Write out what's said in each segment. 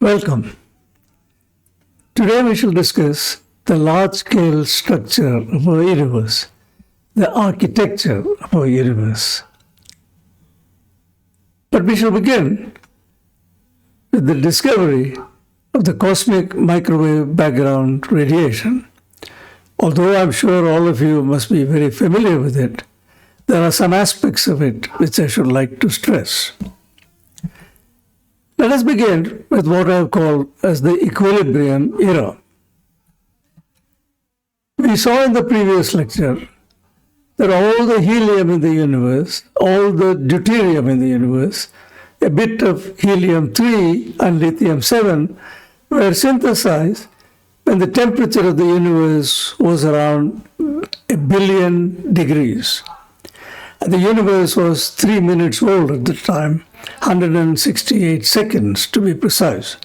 Welcome. Today we shall discuss the large-scale structure of our universe, the architecture of our universe. But we shall begin with the discovery of the cosmic microwave background radiation. Although I'm sure all of you must be very familiar with it, there are some aspects of it which I should like to stress. Let us begin with what I have called as the equilibrium era. We saw in the previous lecture that all the helium in the universe, all the deuterium in the universe, a bit of helium-3 and lithium-7 were synthesized when the temperature of the universe was around 1 billion degrees. And the universe was 3 minutes old at the time, 168 seconds to be precise.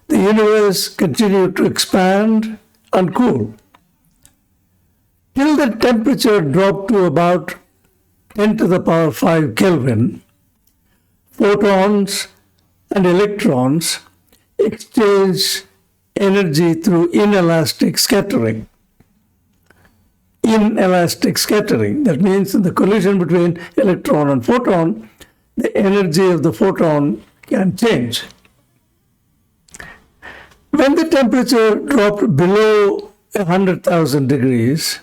The universe continued to expand and cool till the temperature dropped to about 10 to the power 5 Kelvin. Photons and electrons exchange energy through inelastic scattering. Inelastic scattering, that means in the collision between electron and photon, the energy of the photon can change. When the temperature dropped below 100,000 degrees,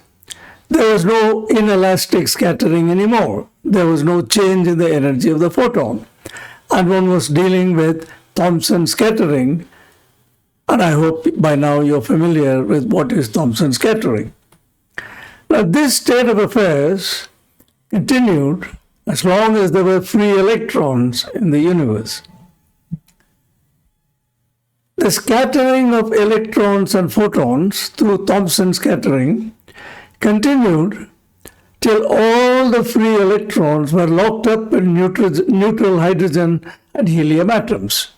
there was no inelastic scattering anymore. There was no change in the energy of the photon. And one was dealing with Thomson scattering, and I hope by now you're familiar with what is Thomson scattering. Now, this state of affairs continued as long as there were free electrons in the universe. The scattering of electrons and photons through Thomson scattering continued till all the free electrons were locked up in neutral hydrogen and helium atoms.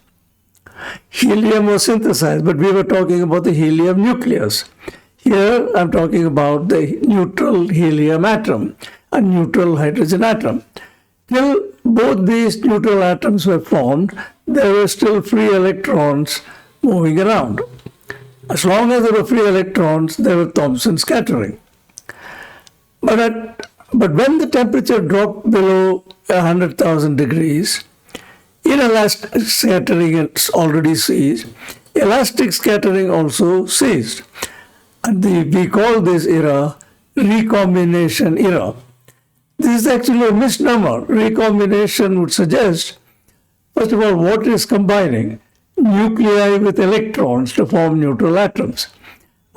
Helium was synthesized, but we were talking about the helium nucleus. Here I'm talking about the neutral helium atom and neutral hydrogen atom. Till both these neutral atoms were formed, there were still free electrons moving around. As long as there were free electrons, there was Thomson scattering. But when the temperature dropped below 100,000 degrees, inelastic scattering had already ceased. Elastic scattering also ceased. And we call this era recombination era. This is actually a misnomer. Recombination would suggest, first of all, what is combining? Nuclei with electrons to form neutral atoms.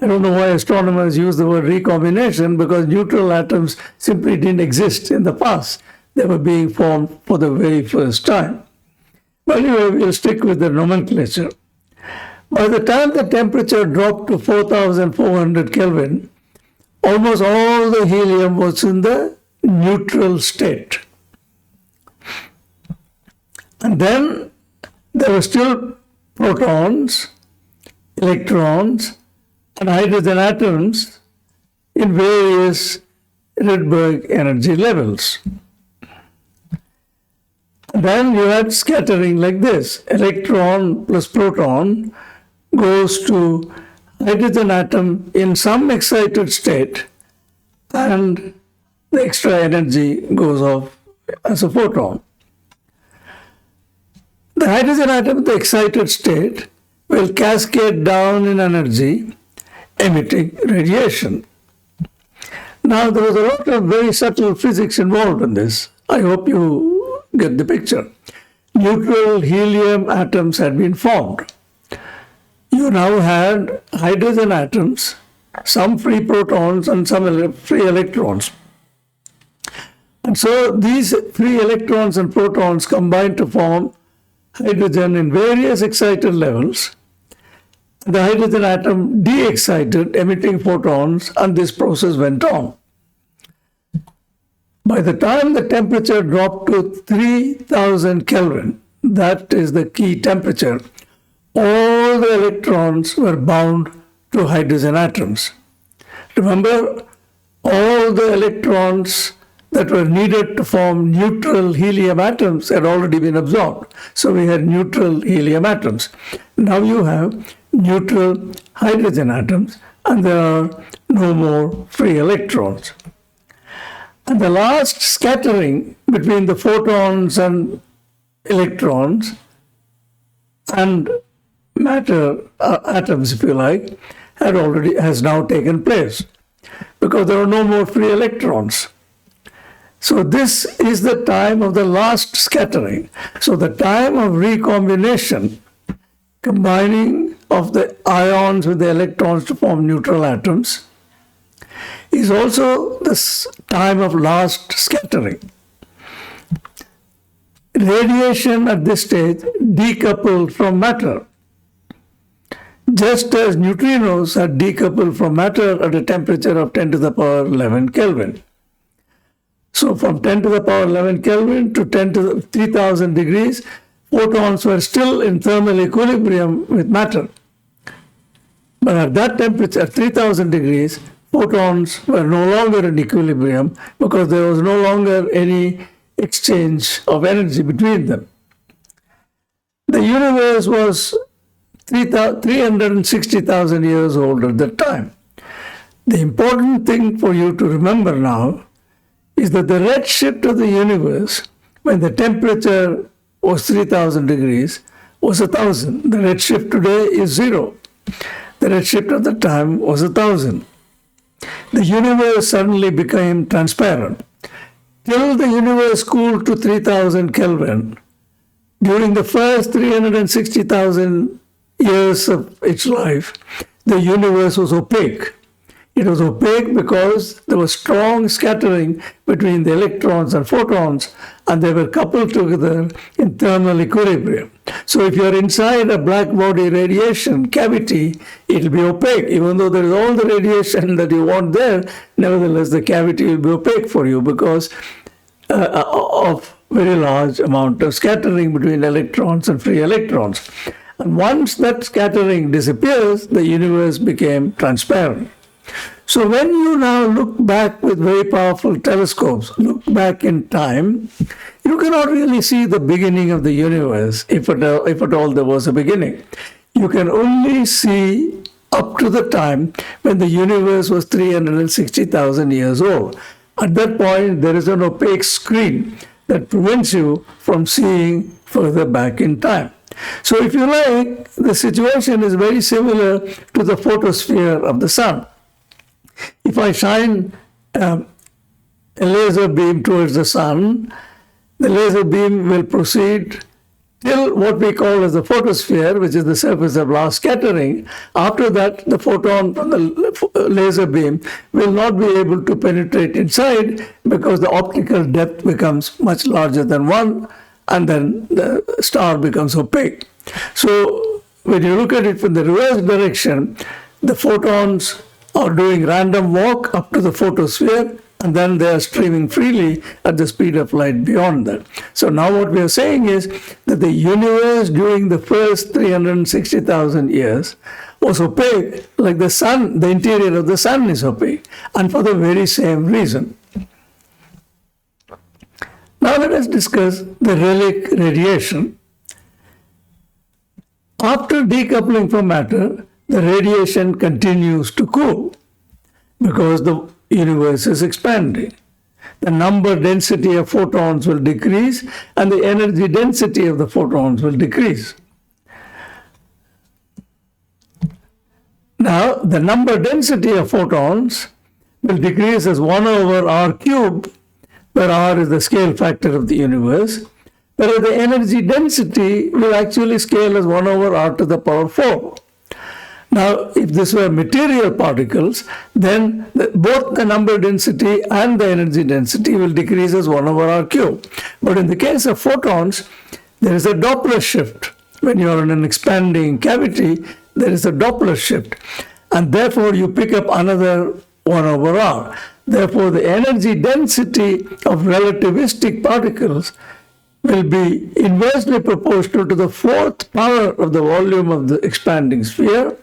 I don't know why astronomers use the word recombination, because neutral atoms simply didn't exist in the past. They were being formed for the very first time. But anyway, we'll stick with the nomenclature. By the time the temperature dropped to 4,400 Kelvin, almost all the helium was in the neutral state. And then there were still protons, electrons, and hydrogen atoms in various Rydberg energy levels. And then you had scattering like this. Electron plus proton goes to hydrogen atom in some excited state, and the extra energy goes off as a photon. The hydrogen atom in the excited state will cascade down in energy, emitting radiation. Now, there was a lot of very subtle physics involved in this. I hope you get the picture. Neutral helium atoms had been formed. You now had hydrogen atoms, some free protons and some free electrons. And so these free electrons and protons combined to form hydrogen in various excited levels. The hydrogen atom de-excited, emitting photons, and this process went on. By the time the temperature dropped to 3,000 Kelvin, that is the key temperature, all the electrons were bound to hydrogen atoms. Remember, all the electrons that were needed to form neutral helium atoms had already been absorbed. So we had neutral helium atoms. Now you have neutral hydrogen atoms, and there are no more free electrons. And the last scattering between the photons and electrons and matter atoms, if you like, has now taken place, because there are no more free electrons. So this is the time of the last scattering. So the time of recombination, combining of the ions with the electrons to form neutral atoms, is also the time of last scattering. Radiation at this stage decoupled from matter, just as neutrinos are decoupled from matter at a temperature of 10 to the power 11 Kelvin. So from 10 to the power 11 Kelvin to 10 to the 3000 degrees, photons were still in thermal equilibrium with matter. But at that temperature, at 3000 degrees, photons were no longer in equilibrium because there was no longer any exchange of energy between them. The universe was 360,000 years old at that time. The important thing for you to remember now is that the redshift of the universe, when the temperature was 3000 degrees, was 1000. The redshift today is 0. The redshift at the time was 1000. The universe suddenly became transparent. Till the universe cooled to 3000 Kelvin, during the first 360,000 years of its life, the universe was opaque. It was opaque because there was strong scattering between the electrons and photons, and they were coupled together in thermal equilibrium. So if you're inside a black body radiation cavity, it'll be opaque. Even though there is all the radiation that you want there, nevertheless the cavity will be opaque for you because of very large amount of scattering between electrons and free electrons. And once that scattering disappears, the universe became transparent. So when you now look back with very powerful telescopes, look back in time, you cannot really see the beginning of the universe, if at all there was a beginning. You can only see up to the time when the universe was 360,000 years old. At that point, there is an opaque screen that prevents you from seeing further back in time. So if you like, the situation is very similar to the photosphere of the sun. If I shine a laser beam towards the sun, the laser beam will proceed till what we call as the photosphere, which is the surface of last scattering. After that, the photon from the laser beam will not be able to penetrate inside because the optical depth becomes much larger than 1, and then the star becomes opaque. So when you look at it from the reverse direction, the photons are doing random walk up to the photosphere, and then they are streaming freely at the speed of light beyond that. So now what we are saying is that the universe during the first 360,000 years was opaque, like the sun, the interior of the sun is opaque, and for the very same reason. Now let us discuss the relic radiation. After decoupling from matter, the radiation continues to cool because the universe is expanding. The number density of photons will decrease and the energy density of the photons will decrease. Now, the number density of photons will decrease as 1 over r cubed, where r is the scale factor of the universe, whereas the energy density will actually scale as 1 over r to the power 4. Now, if this were material particles, then both the number density and the energy density will decrease as 1 over r cubed. But in the case of photons, there is a Doppler shift. When you are in an expanding cavity, there is a Doppler shift. And therefore, you pick up another 1 over r. Therefore, the energy density of relativistic particles will be inversely proportional to the 4th power of the volume of the expanding sphere,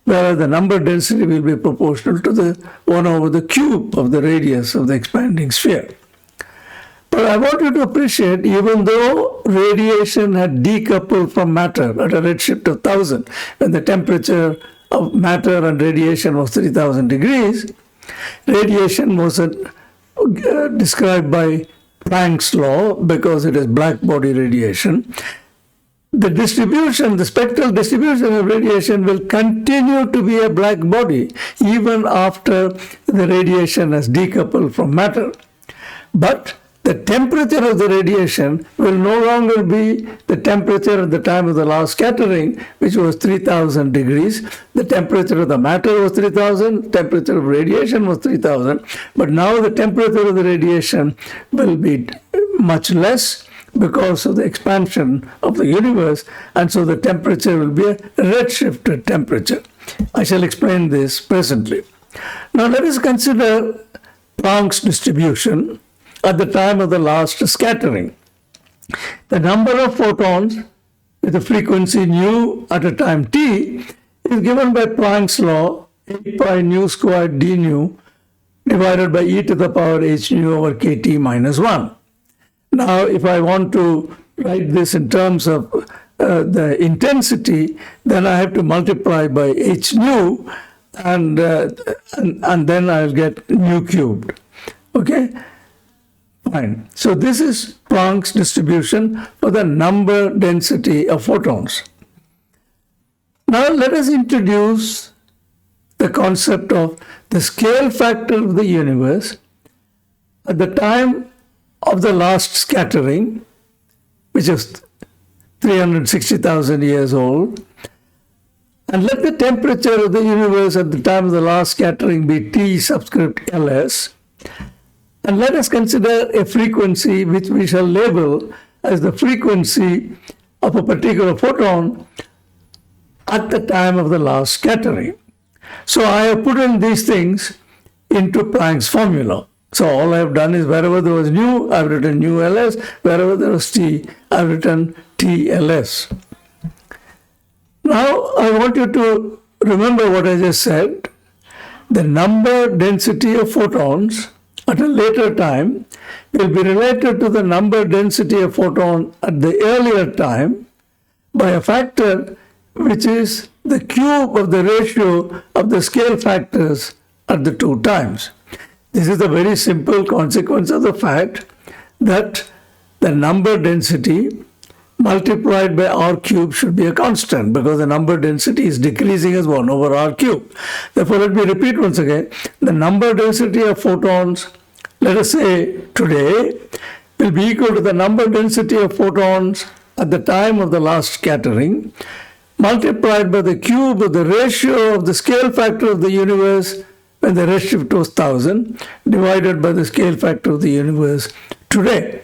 whereas the number density will be proportional to the 1 over the cube of the radius of the expanding sphere. But I want you to appreciate, even though radiation had decoupled from matter at a redshift of 1000, when the temperature of matter and radiation was 3000 degrees, radiation wasn't described by Planck's law because it is black body radiation. The distribution, the spectral distribution of radiation will continue to be a black body even after the radiation has decoupled from matter. But the temperature of the radiation will no longer be the temperature at the time of the last scattering, which was 3000 degrees. The temperature of the matter was 3000, temperature of radiation was 3000, but now the temperature of the radiation will be much less because of the expansion of the universe, and so the temperature will be a redshifted temperature. I shall explain this presently. Now let us consider Planck's distribution at the time of the last scattering. The number of photons with a frequency nu at a time t is given by Planck's law, 8 pi nu squared d nu divided by e to the power h nu over kt minus 1. Now, if I want to write this in terms of the intensity, then I have to multiply by h nu, and then I'll get nu cubed. Okay? Fine. So this is Planck's distribution for the number density of photons. Now let us introduce the concept of the scale factor of the universe at the time of the last scattering, which is 360,000 years old, and let the temperature of the universe at the time of the last scattering be T subscript Ls. And let us consider a frequency which we shall label as the frequency of a particular photon at the time of the last scattering. So I have put in these things into Planck's formula. So all I have done is wherever there was nu, I've written nu Ls. Wherever there was T, I've written T Ls. Now I want you to remember what I just said. The number density of photons at a later time will be related to the number density of photon at the earlier time by a factor which is the cube of the ratio of the scale factors at the two times. This is a very simple consequence of the fact that the number density multiplied by r cube should be a constant, because the number density is decreasing as 1 over r cube. Therefore, let me repeat once again. The number density of photons, let us say today, will be equal to the number density of photons at the time of the last scattering, multiplied by the cube of the ratio of the scale factor of the universe when the redshift was 1000, divided by the scale factor of the universe today.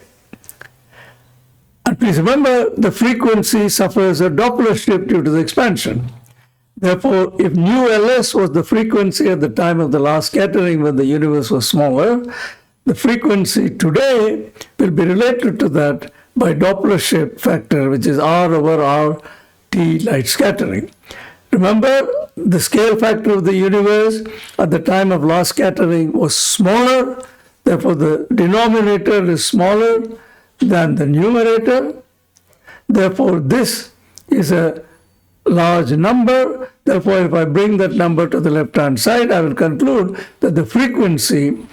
And please remember, the frequency suffers a Doppler shift due to the expansion. Therefore, if nu Ls was the frequency at the time of the last scattering when the universe was smaller, the frequency today will be related to that by Doppler shift factor, which is r over r t light scattering. Remember, the scale factor of the universe at the time of last scattering was smaller, therefore the denominator is smaller than the numerator. Therefore, this is a large number. Therefore, if I bring that number to the left-hand side, I will conclude that the frequency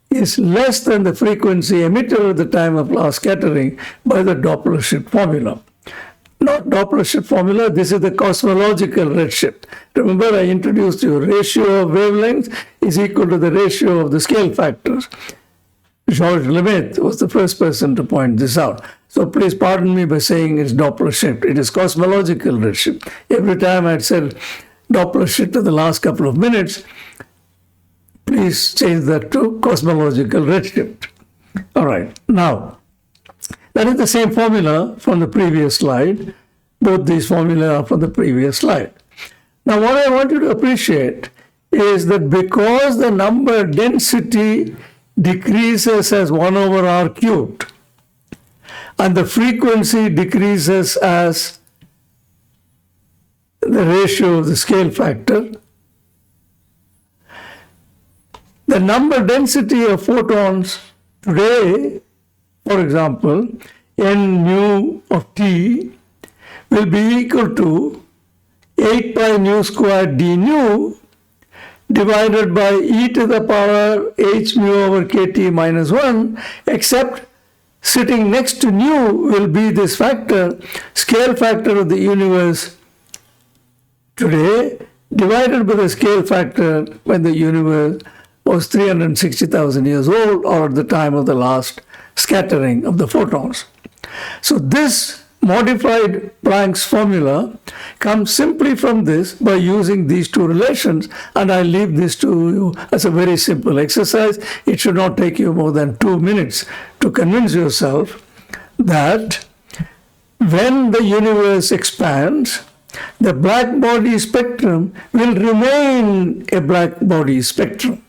is less than the frequency emitted at the time of last scattering by the Doppler shift formula. Not Doppler shift formula, this is the cosmological redshift. Remember, I introduced you ratio of wavelengths is equal to the ratio of the scale factors. Georges Lemaitre was the first person to point this out. So please pardon me by saying it's Doppler shift. It is cosmological redshift. Every time I said Doppler shift in the last couple of minutes, please change that to cosmological redshift. All right, now, that is the same formula from the previous slide. Both these formulas are from the previous slide. Now, what I want you to appreciate is that because the number density decreases as 1 over r cubed, and the frequency decreases as the ratio of the scale factor, the number density of photons today For example, n nu of t will be equal to 8 pi nu squared d nu divided by e to the power h mu over kt minus 1, except sitting next to nu will be this factor, scale factor of the universe today, divided by the scale factor when the universe was 360,000 years old, or at the time of the last scattering of the photons. So this modified Planck's formula comes simply from this by using these two relations, and I leave this to you as a very simple exercise. It should not take you more than 2 minutes to convince yourself that when the universe expands, the black body spectrum will remain a black body spectrum.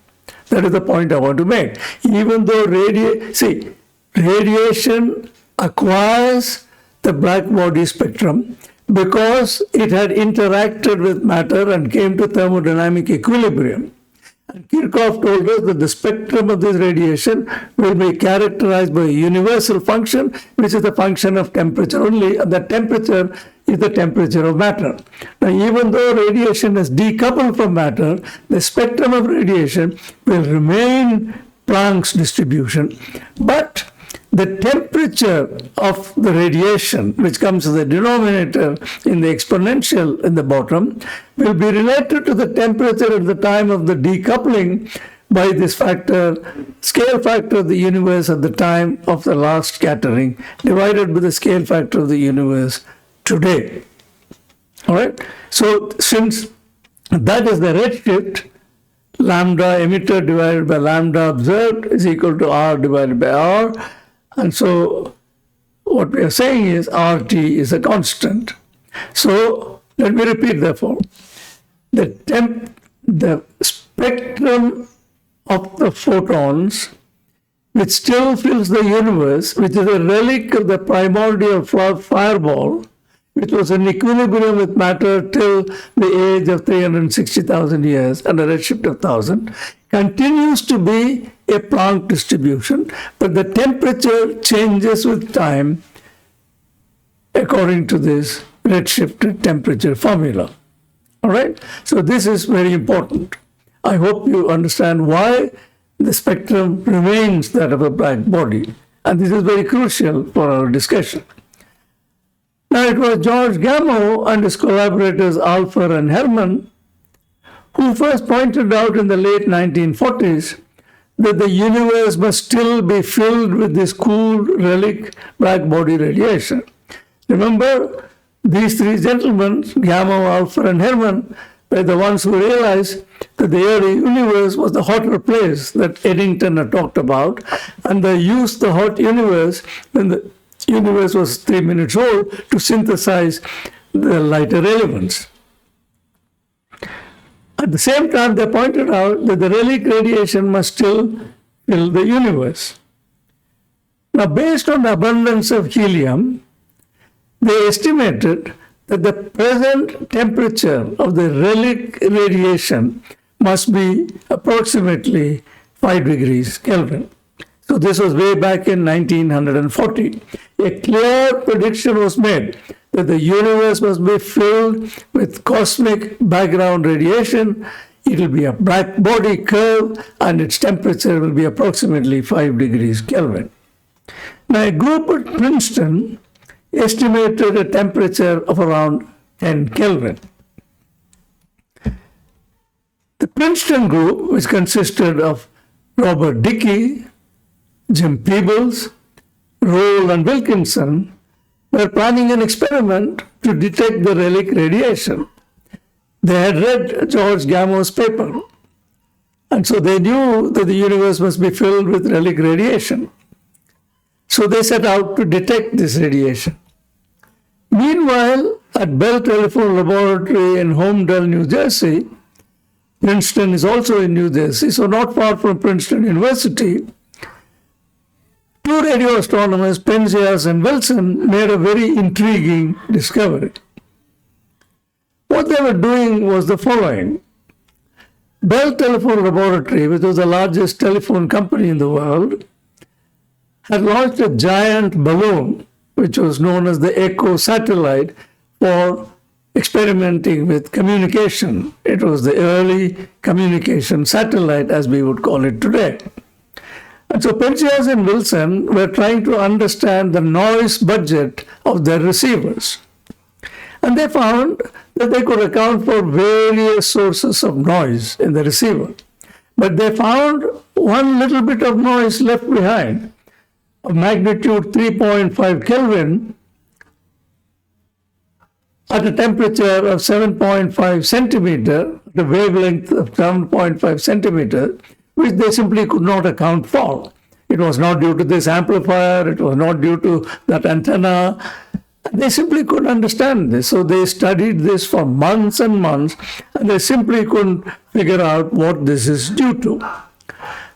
That is the point I want to make. Even though radiation acquires the black body spectrum because it had interacted with matter and came to thermodynamic equilibrium. And Kirchhoff told us that the spectrum of this radiation will be characterized by a universal function, which is the function of temperature only, and that temperature is the temperature of matter. Now, even though radiation is decoupled from matter, the spectrum of radiation will remain Planck's distribution, but the temperature of the radiation, which comes as the denominator in the exponential in the bottom, will be related to the temperature at the time of the decoupling by this factor, scale factor of the universe at the time of the last scattering, divided by the scale factor of the universe today. All right? So since that is the redshift, lambda emitter divided by lambda observed is equal to R divided by R. And so what we are saying is RT is a constant. So let me repeat therefore. The spectrum of the photons which still fills the universe, which is a relic of the primordial fireball, which was in equilibrium with matter till the age of 360,000 years and a redshift of 1,000, continues to be a Planck distribution, but the temperature changes with time according to this redshift temperature formula. All right? So this is very important. I hope you understand why the spectrum remains that of a black body, and this is very crucial for our discussion. Now, it was George Gamow and his collaborators Alpher and Hermann who first pointed out in the late 1940s that the universe must still be filled with this cool relic black body radiation. Remember, these three gentlemen, Gamow, Alpher, and Hermann, were the ones who realized that the early universe was the hotter place that Eddington had talked about, and they used the hot universe when the universe was 3 minutes old to synthesize the lighter elements. At the same time, they pointed out that the relic radiation must still fill the universe. Now, based on the abundance of helium, they estimated that the present temperature of the relic radiation must be approximately 5 degrees Kelvin. So this was way back in 1940. A clear prediction was made that the universe must be filled with cosmic background radiation. It will be a black body curve, and its temperature will be approximately 5 degrees Kelvin. Now, a group at Princeton estimated a temperature of around 10 Kelvin. The Princeton group, which consisted of Robert Dickey, Jim Peebles, Roll, and Wilkinson, were planning an experiment to detect the relic radiation. They had read George Gamow's paper, and so they knew that the universe must be filled with relic radiation. So they set out to detect this radiation. Meanwhile, at Bell Telephone Laboratory in Holmdel, New Jersey, Princeton is also in New Jersey, so not far from Princeton University, two radio astronomers, Penzias and Wilson, made a very intriguing discovery. What they were doing was the following. Bell Telephone Laboratory, which was the largest telephone company in the world, had launched a giant balloon, which was known as the Echo satellite, for experimenting with communication. It was the early communication satellite, as we would call it today. And so Penzias and Wilson were trying to understand the noise budget of their receivers. And they found that they could account for various sources of noise in the receiver. But they found one little bit of noise left behind, of magnitude 3.5 Kelvin, at a temperature of 7.5 centimeter, the wavelength of 7.5 centimeter, which they simply could not account for. It was not due to this amplifier, it was not due to that antenna. They simply couldn't understand this. So they studied this for months and months, and they simply couldn't figure out what this is due to.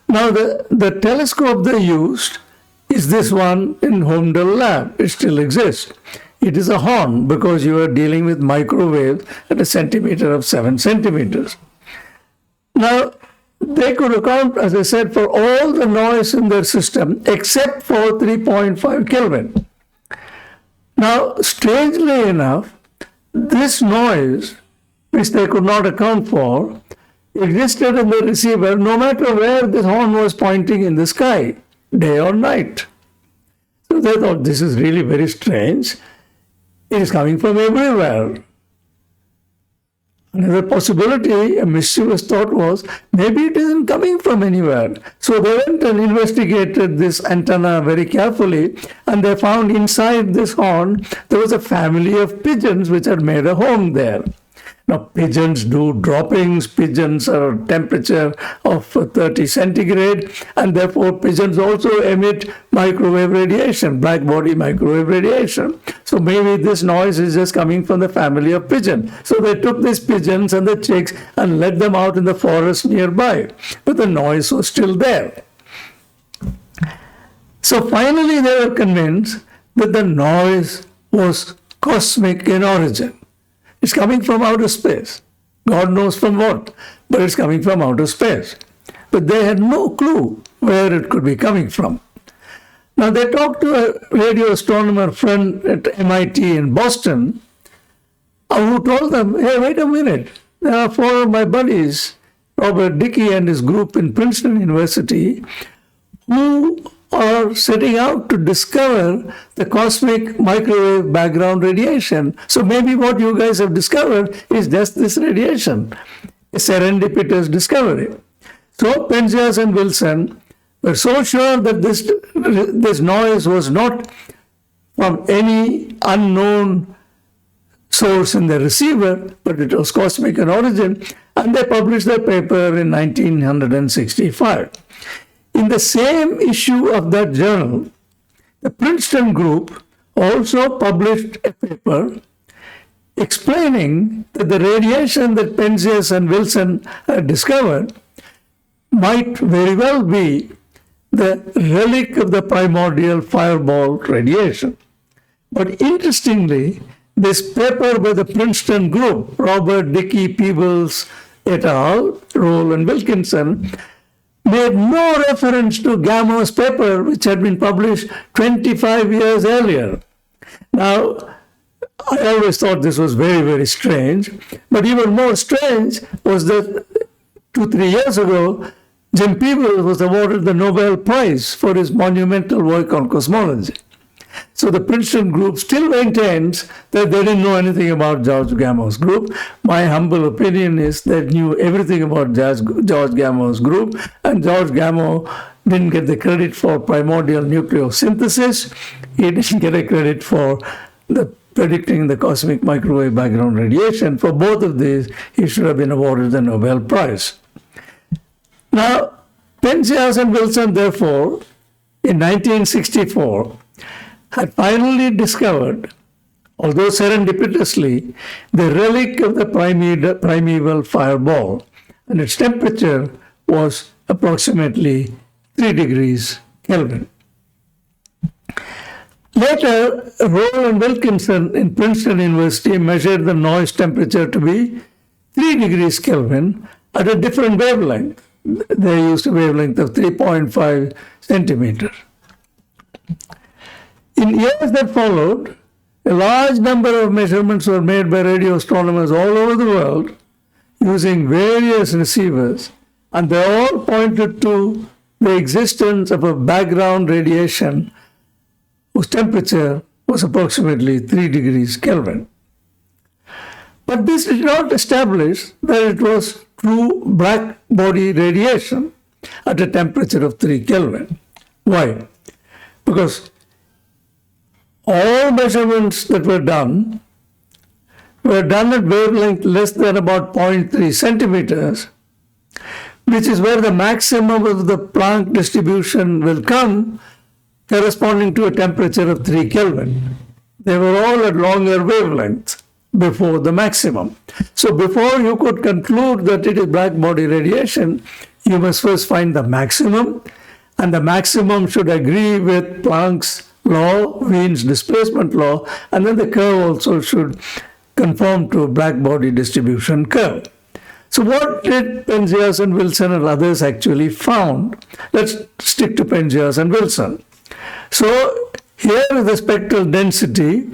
Now, the telescope they used is this one in Holmdel lab. It still exists. It is a horn because you are dealing with microwaves at a centimeter of 7 centimeters. Now, they could account, as I said, for all the noise in their system except for 3.5 Kelvin. Now, strangely enough, this noise, which they could not account for, existed in the receiver no matter where this horn was pointing in the sky, day or night. So they thought, this is really very strange. It is coming from everywhere. Another possibility, a mischievous thought was, maybe it isn't coming from anywhere. So they went and investigated this antenna very carefully, and they found inside this horn, there was a family of pigeons which had made a home there. Now, pigeons do droppings. Pigeons are a temperature of 30 centigrade, and therefore pigeons also emit microwave radiation, black body microwave radiation. So maybe this noise is just coming from the family of pigeon. So they took these pigeons and the chicks and let them out in the forest nearby, but the noise was still there. So finally they were convinced that the noise was cosmic in origin. It's coming from outer space. God knows from what, but it's coming from outer space. But they had no clue where it could be coming from. Now they talked to a radio astronomer friend at MIT in Boston, who told them, hey, wait a minute, there are 4 of my buddies, Robert Dickey and his group in Princeton University, who are setting out to discover the cosmic microwave background radiation. So maybe what you guys have discovered is just this radiation, a serendipitous discovery. So Penzias and Wilson were so sure that this noise was not from any unknown source in the receiver, but it was cosmic in origin, and they published their paper in 1965. In the same issue of that journal, the Princeton group also published a paper explaining that the radiation that Penzias and Wilson had discovered might very well be the relic of the primordial fireball radiation. But interestingly, this paper by the Princeton group, Robert, Dickey, Peebles, et al., Roll and Wilkinson, made no reference to Gamo's paper, which had been published 25 years earlier. Now, I always thought this was very, very strange, but even more strange was that 2-3 years ago, Jim Peebles was awarded the Nobel Prize for his monumental work on cosmology. So the Princeton group still maintains that they didn't know anything about George Gamo's group. My humble opinion is they knew everything about George Gamo's group, and George Gamo didn't get the credit for primordial nucleosynthesis. He didn't get a credit for predicting the cosmic microwave background radiation. For both of these, he should have been awarded the Nobel Prize. Now, Penzias and Wilson, therefore, in 1964, had finally discovered, although serendipitously, the relic of the primeval fireball, and its temperature was approximately 3 degrees Kelvin. Later, Roll and Wilkinson in Princeton University measured the noise temperature to be 3 degrees Kelvin at a different wavelength. They used a wavelength of 3.5 centimeters. In years that followed, a large number of measurements were made by radio astronomers all over the world using various receivers, and they all pointed to the existence of a background radiation whose temperature was approximately 3 degrees Kelvin. But this did not establish that it was true black body radiation at a temperature of 3 Kelvin. Why? Because all measurements that were done at wavelength less than about 0.3 centimeters, which is where the maximum of the Planck distribution will come, corresponding to a temperature of 3 Kelvin. They were all at longer wavelengths before the maximum. So before you could conclude that it is black body radiation, you must first find the maximum, and the maximum should agree with Planck's law, Wien's displacement law, and then the curve also should conform to a black body distribution curve. So what did Penzias and Wilson and others actually found? Let's stick to Penzias and Wilson. So here is the spectral density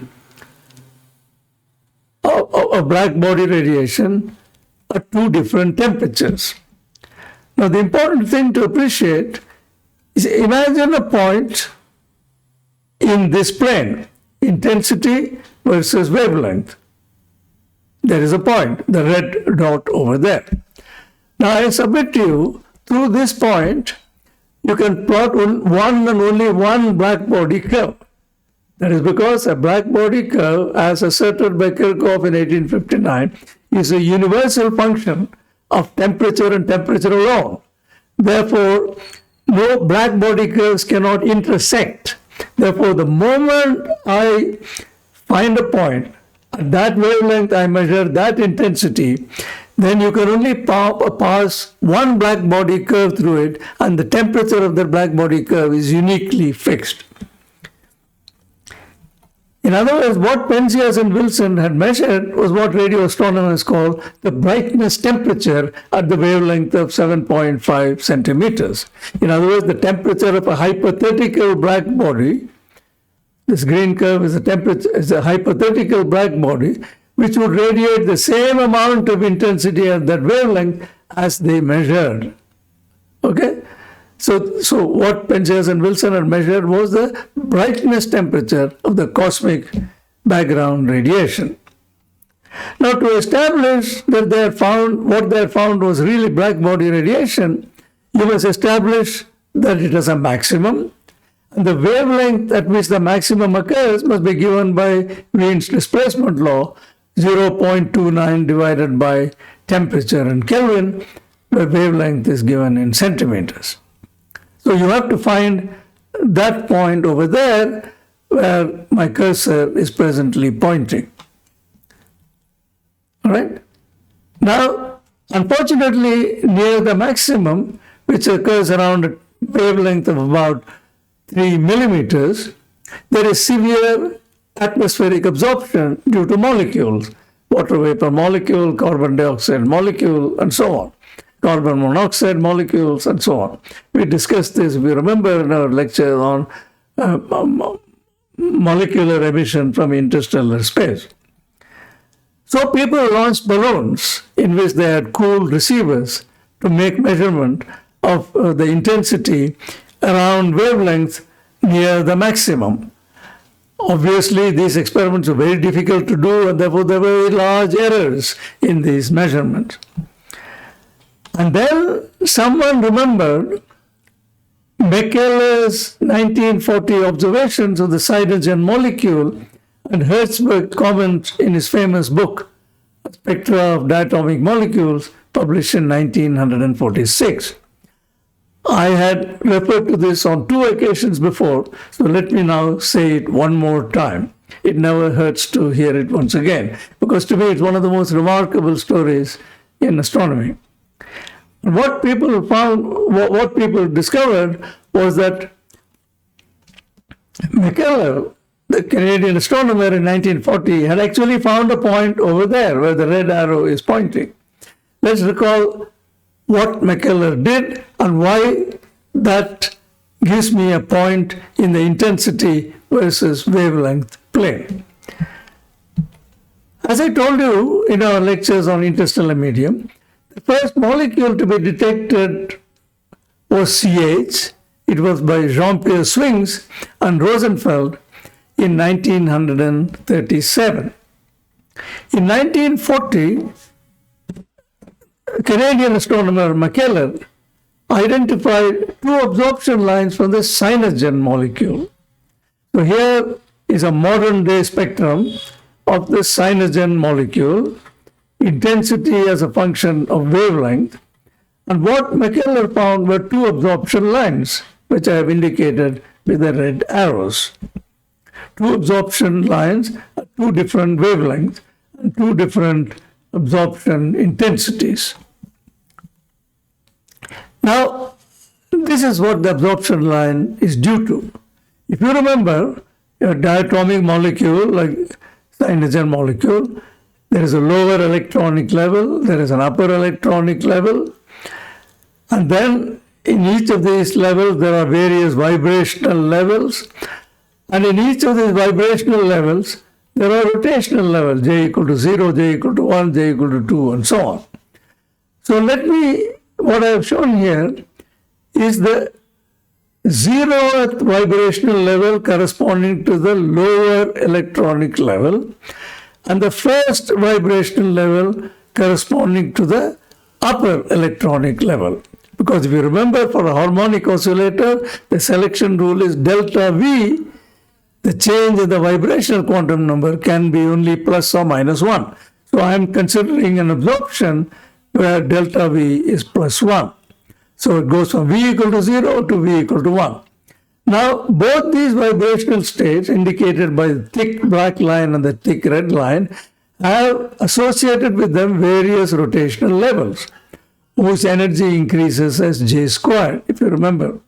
of black body radiation at two different temperatures. Now the important thing to appreciate is, imagine a point in this plane, intensity versus wavelength. There is a point, the red dot over there. Now I submit to you, through this point, you can plot one and only one black body curve. That is because a black body curve, as asserted by Kirchhoff in 1859, is a universal function of temperature and temperature alone. Therefore, no black body curves cannot intersect. Therefore, the moment I find a point, at that wavelength I measure that intensity, then you can only pass one black body curve through it, and the temperature of that black body curve is uniquely fixed. In other words, what Penzias and Wilson had measured was what radio astronomers call the brightness temperature at the wavelength of 7.5 centimeters. In other words, the temperature of a hypothetical black body, this green curve is a hypothetical black body, which would radiate the same amount of intensity at that wavelength as they measured. Okay? So what Penzias and Wilson had measured was the brightness temperature of the cosmic background radiation. Now, to establish that what they had found was really black body radiation, you must establish that it has a maximum, and the wavelength at which the maximum occurs must be given by Wien's displacement law, 0.29 divided by temperature in Kelvin, where wavelength is given in centimeters. So you have to find that point over there where my cursor is presently pointing. All right? Now, unfortunately, near the maximum, which occurs around a wavelength of about 3 millimeters, there is severe atmospheric absorption due to molecules, water vapor molecule, carbon dioxide molecule, and so on. Carbon monoxide molecules, and so on. We discussed this, if you remember, in our lecture on molecular emission from interstellar space. So people launched balloons in which they had cooled receivers to make measurement of the intensity around wavelength near the maximum. Obviously, these experiments were very difficult to do, and therefore there were very large errors in these measurements. And then someone remembered Becquerel's 1940 observations of the hydrogen molecule and Hertzberg's comments in his famous book, Spectra of Diatomic Molecules, published in 1946. I had referred to this on 2 occasions before, so let me now say it one more time. It never hurts to hear it once again, because to me it's one of the most remarkable stories in astronomy. What people discovered was that Becquerel, the Canadian astronomer in 1940, had actually found a point over there where the red arrow is pointing. Let's recall what Becquerel did and why that gives me a point in the intensity versus wavelength plane. As I told you in our lectures on interstellar medium, the first molecule to be detected was CH. It was by Jean-Pierre Swings and Rosenfeld in 1937. In 1940, Canadian astronomer Mackellar identified two absorption lines from the cyanogen molecule. So here is a modern day spectrum of the cyanogen molecule, intensity as a function of wavelength. And what Mackellar found were two absorption lines, which I have indicated with the red arrows. Two absorption lines at two different wavelengths and two different absorption intensities. Now, this is what the absorption line is due to. If you remember, a diatomic molecule like cyanogen molecule, there is a lower electronic level, there is an upper electronic level, and then in each of these levels there are various vibrational levels, and in each of these vibrational levels there are rotational levels, J equal to 0, J equal to 1, J equal to 2, and so on. So what I have shown here is the 0th vibrational level corresponding to the lower electronic level, and the first vibrational level corresponding to the upper electronic level. Because if you remember, for a harmonic oscillator, the selection rule is delta V. The change in the vibrational quantum number can be only plus or minus 1. So I am considering an absorption where delta V is plus 1. So it goes from V equal to 0 to V equal to 1. Now, both these vibrational states, indicated by the thick black line and the thick red line, have associated with them various rotational levels, whose energy increases as J squared, if you remember.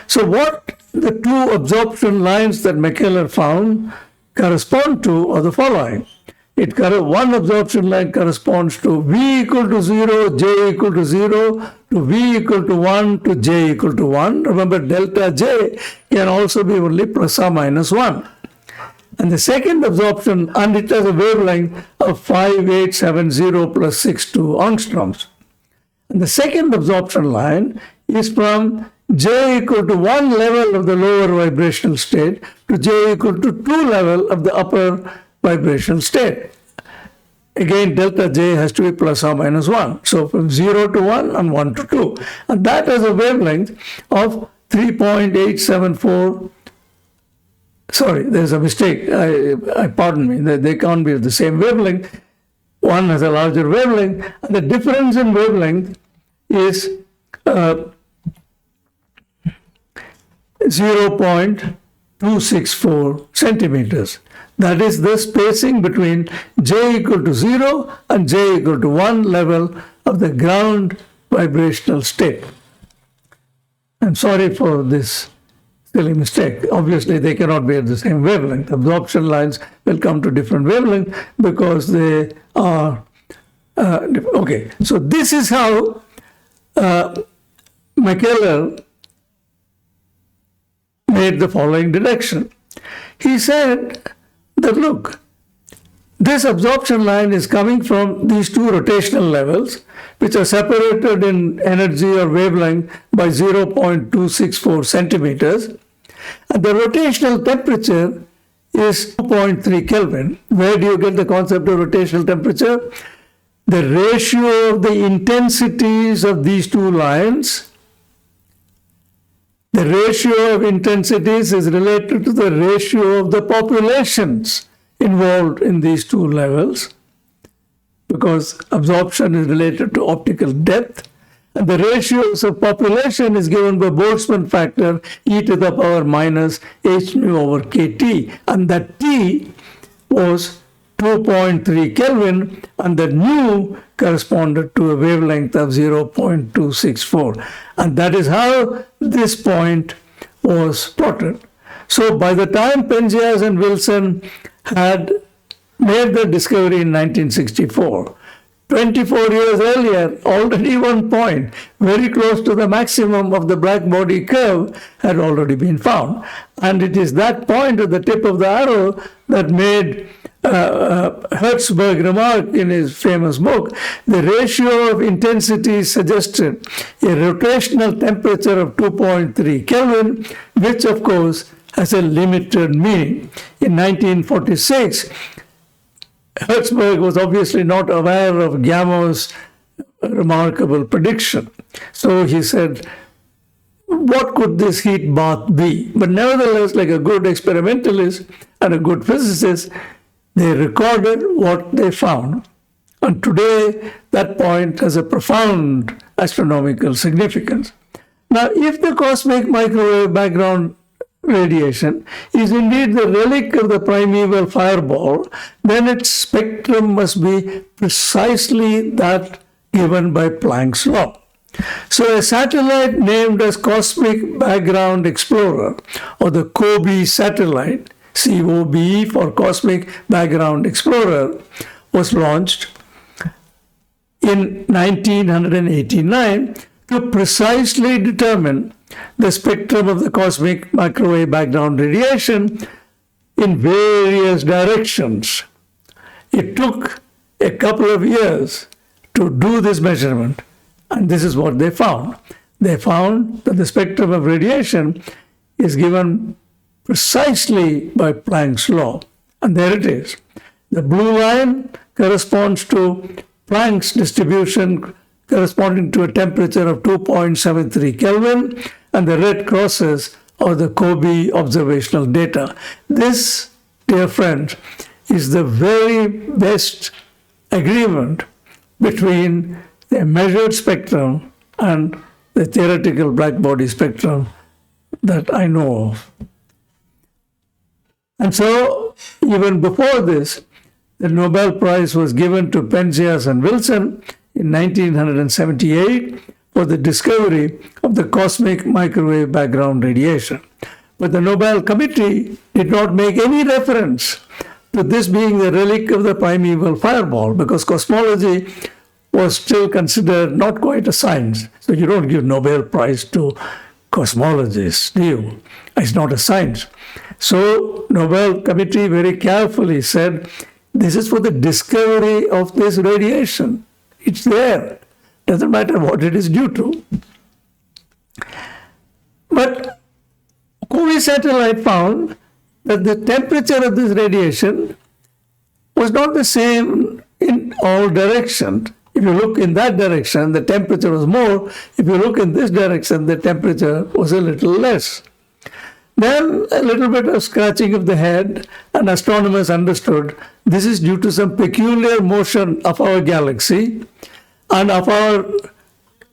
So what the two absorption lines that Mackellar found correspond to are the following. One absorption line corresponds to V equal to 0, J equal to 0, to V equal to 1, to J equal to 1. Remember, delta J can also be only plus or minus 1. And the second absorption, and it has a wavelength of 5870 plus 62 angstroms. And the second absorption line is from J equal to 1 level of the lower vibrational state to J equal to 2 level of the upper vibrational state. Again, delta J has to be plus or minus 1. So from 0 to 1 and 1 to 2. And that has a wavelength of 3.874. Sorry, there's a mistake. Pardon me. They can't be the same wavelength. One has a larger wavelength. And the difference in wavelength is 0.264 centimeters. That is the spacing between J equal to 0 and J equal to 1 level of the ground vibrational state. I'm sorry for this silly mistake. Obviously, they cannot be at the same wavelength. Absorption lines will come to different wavelength because they are... okay, so this is how Mackellar made the following deduction. He said that, look, this absorption line is coming from these two rotational levels, which are separated in energy or wavelength by 0.264 centimeters. And the rotational temperature is 2.3 Kelvin. Where do you get the concept of rotational temperature? The ratio of the intensities of these two lines. The ratio of intensities is related to the ratio of the populations involved in these two levels, because absorption is related to optical depth, and the ratios of population is given by Boltzmann factor e to the power minus h nu over kt, and that T was 2.3 Kelvin, and the nu corresponded to a wavelength of 0.264. And that is how this point was plotted. So by the time Penzias and Wilson had made the discovery in 1964, 24 years earlier, already one point, very close to the maximum of the black body curve, had already been found. And it is that point at the tip of the arrow that made Hertzberg remark in his famous book, the ratio of intensity suggested a rotational temperature of 2.3 Kelvin, which of course has a limited meaning. In 1946, Hertzberg was obviously not aware of Gamow's remarkable prediction. So he said, what could this heat bath be? But nevertheless, like a good experimentalist and a good physicist, they recorded what they found. And today, that point has a profound astronomical significance. Now, if the cosmic microwave background radiation is indeed the relic of the primeval fireball, then its spectrum must be precisely that given by Planck's law. So a satellite named as Cosmic Background Explorer, or the COBE satellite, COBE for Cosmic Background Explorer, was launched in 1989 to precisely determine the spectrum of the cosmic microwave background radiation in various directions. It took a couple of years to do this measurement, and this is what they found. They found that the spectrum of radiation is given precisely by Planck's law. And there it is. The blue line corresponds to Planck's distribution corresponding to a temperature of 2.73 Kelvin, and the red crosses are the COBE observational data. This, dear friends, is the very best agreement between the measured spectrum and the theoretical black body spectrum that I know of. And so, even before this, the Nobel Prize was given to Penzias and Wilson in 1978 for the discovery of the cosmic microwave background radiation. But the Nobel Committee did not make any reference to this being the relic of the primeval fireball, because cosmology was still considered not quite a science. So you don't give Nobel Prize to cosmologists, do you? It's not a science. So Nobel Committee very carefully said, this is for the discovery of this radiation. It's there. Doesn't matter what it is due to. But COBE satellite found that the temperature of this radiation was not the same in all directions. If you look in that direction, the temperature was more. If you look in this direction, the temperature was a little less. Then a little bit of scratching of the head, and astronomers understood this is due to some peculiar motion of our galaxy and of our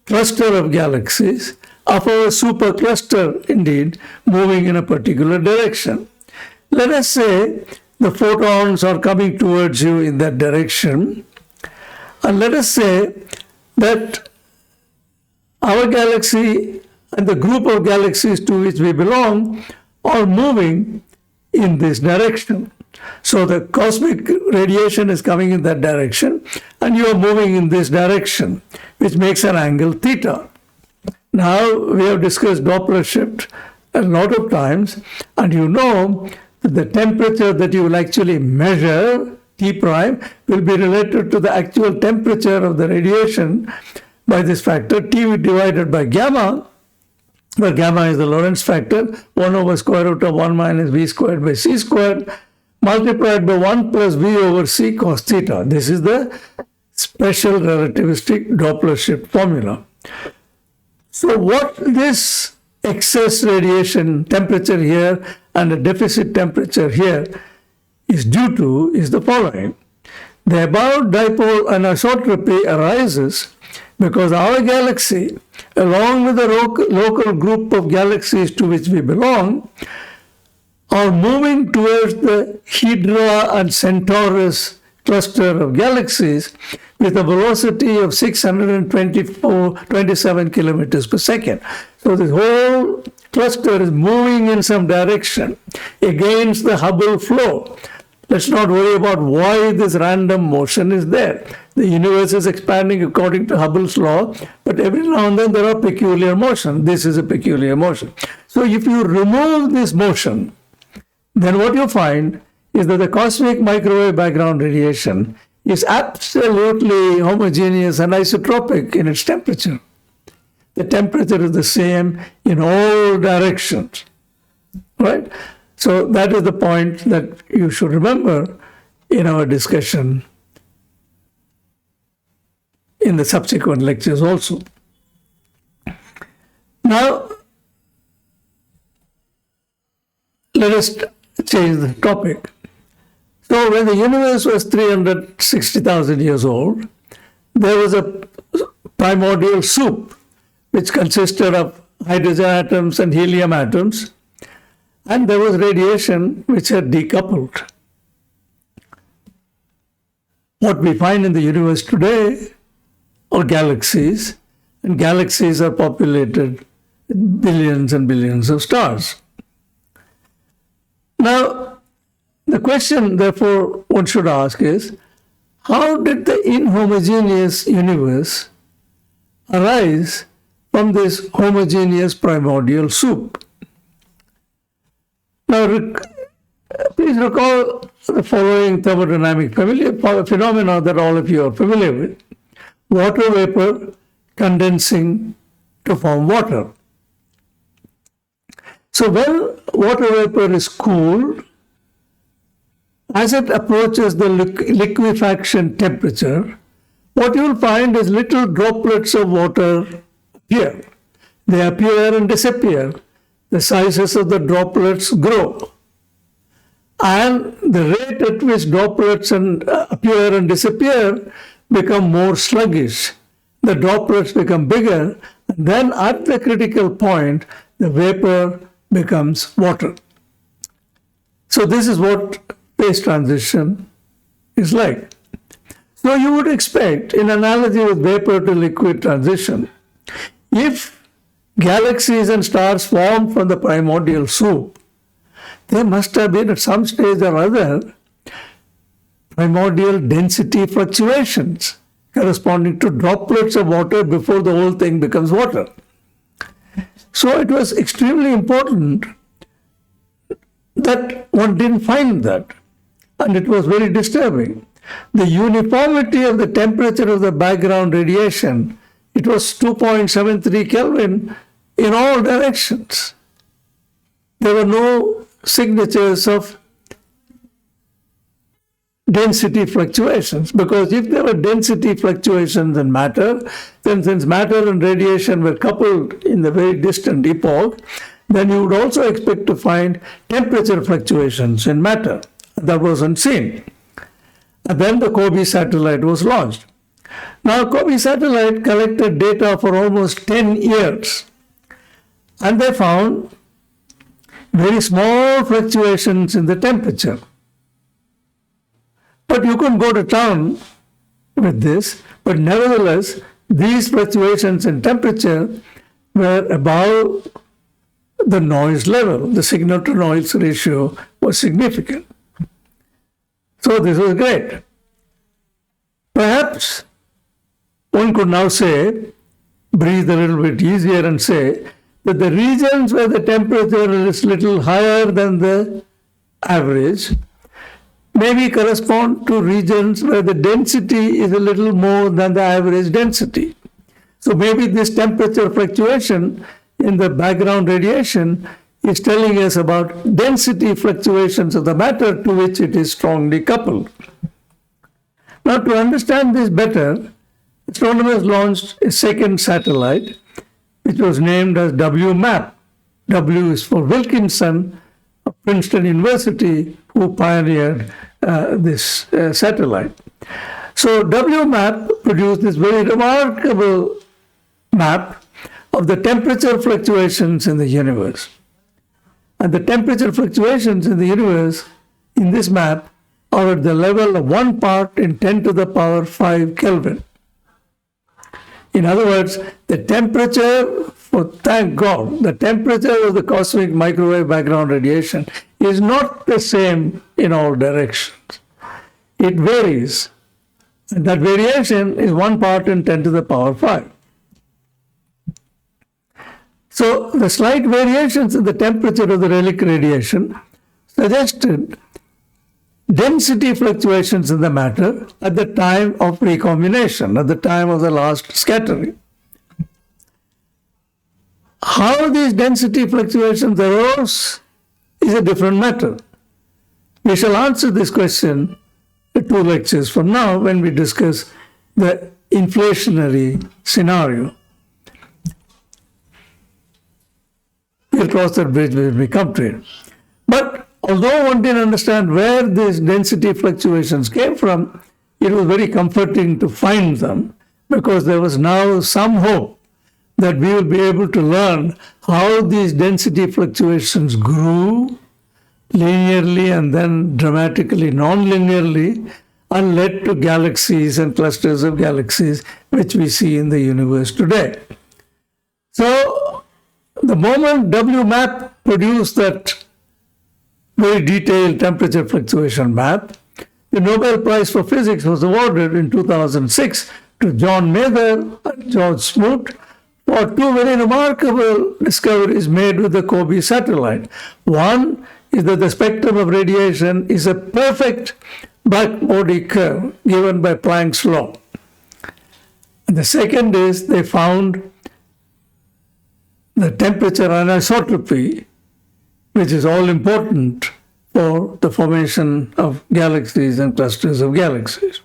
cluster of galaxies, of our supercluster indeed, moving in a particular direction. Let us say the photons are coming towards you in that direction, and let us say that our galaxy and the group of galaxies to which we belong are moving in this direction. So the cosmic radiation is coming in that direction, and you are moving in this direction, which makes an angle theta. Now, we have discussed Doppler shift a lot of times, and you know that the temperature that you will actually measure, T prime, will be related to the actual temperature of the radiation by this factor, T divided by gamma, where gamma is the Lorentz factor, 1 over square root of 1 minus v squared by c squared, multiplied by 1 plus v over c cos theta. This is the special relativistic Doppler shift formula. So what this excess radiation temperature here and the deficit temperature here is due to is the following. The above dipole anisotropy arises because our galaxy, along with the local group of galaxies to which we belong, are moving towards the Hydra and Centaurus cluster of galaxies with a velocity of 627 kilometers per second. So this whole cluster is moving in some direction against the Hubble flow. Let's not worry about why this random motion is there. The universe is expanding according to Hubble's law, but every now and then there are peculiar motion. This is a peculiar motion. So if you remove this motion, then what you find is that the cosmic microwave background radiation is absolutely homogeneous and isotropic in its temperature. The temperature is the same in all directions, right? So that is the point that you should remember in our discussion in the subsequent lectures also. Now, let us change the topic. So when the universe was 360,000 years old, there was a primordial soup which consisted of hydrogen atoms and helium atoms, and there was radiation which had decoupled. What we find in the universe today are galaxies, and galaxies are populated with billions and billions of stars. Now, the question, therefore, one should ask is, how did the inhomogeneous universe arise from this homogeneous primordial soup? Now, please recall the following thermodynamic phenomena that all of you are familiar with. Water vapor condensing to form water. So when water vapor is cooled, as it approaches the liquefaction temperature, what you will find is little droplets of water appear. They appear and disappear. The sizes of the droplets grow. And the rate at which droplets appear and disappear become more sluggish. The droplets become bigger, and then at the critical point, the vapor becomes water. So this is what phase transition is like. So you would expect, in analogy with vapor to liquid transition, if galaxies and stars formed from the primordial soup, there must have been at some stage or other primordial density fluctuations corresponding to droplets of water before the whole thing becomes water. So it was extremely important that one didn't find that, and it was very disturbing. The uniformity of the temperature of the background radiation, it was 2.73 Kelvin in all directions. There were no signatures of density fluctuations, because if there were density fluctuations in matter, then since matter and radiation were coupled in the very distant epoch, then you would also expect to find temperature fluctuations in matter. That wasn't seen. And then the COBE satellite was launched. Now, COBE satellite collected data for almost 10 years, and they found very small fluctuations in the temperature. But you couldn't go to town with this, but nevertheless, these fluctuations in temperature were above the noise level. The signal to noise ratio was significant. So this was great. Perhaps one could now say, breathe a little bit easier and say that the regions where the temperature is little higher than the average maybe correspond to regions where the density is a little more than the average density. So maybe this temperature fluctuation in the background radiation is telling us about density fluctuations of the matter to which it is strongly coupled. Now, to understand this better, astronomers launched a second satellite, which was named as WMAP. W is for Wilkinson of Princeton University, who pioneered this satellite. So WMAP produced this very remarkable map of the temperature fluctuations in the universe. And the temperature fluctuations in the universe in this map are at the level of 1 part in 10 to the power 5 Kelvin. In other words, the temperature, thank God, the temperature of the cosmic microwave background radiation is not the same in all directions. It varies. And that variation is 1 part in 10 to the power 5. So the slight variations in the temperature of the relic radiation suggested density fluctuations in the matter at the time of recombination, at the time of the last scattering. How these density fluctuations arose is a different matter. We shall answer this question 2 lectures from now when we discuss the inflationary scenario. We'll cross that bridge when we come to it. But although one didn't understand where these density fluctuations came from, it was very comforting to find them, because there was now some hope that we will be able to learn how these density fluctuations grew linearly and then dramatically non-linearly and led to galaxies and clusters of galaxies which we see in the universe today. So the moment WMAP produced that very detailed temperature fluctuation map, the Nobel Prize for Physics was awarded in 2006 to John Mather and George Smoot for 2 very remarkable discoveries made with the COBE satellite. One is that the spectrum of radiation is a perfect black-body curve given by Planck's law. And the second is they found the temperature anisotropy, which is all important for the formation of galaxies and clusters of galaxies.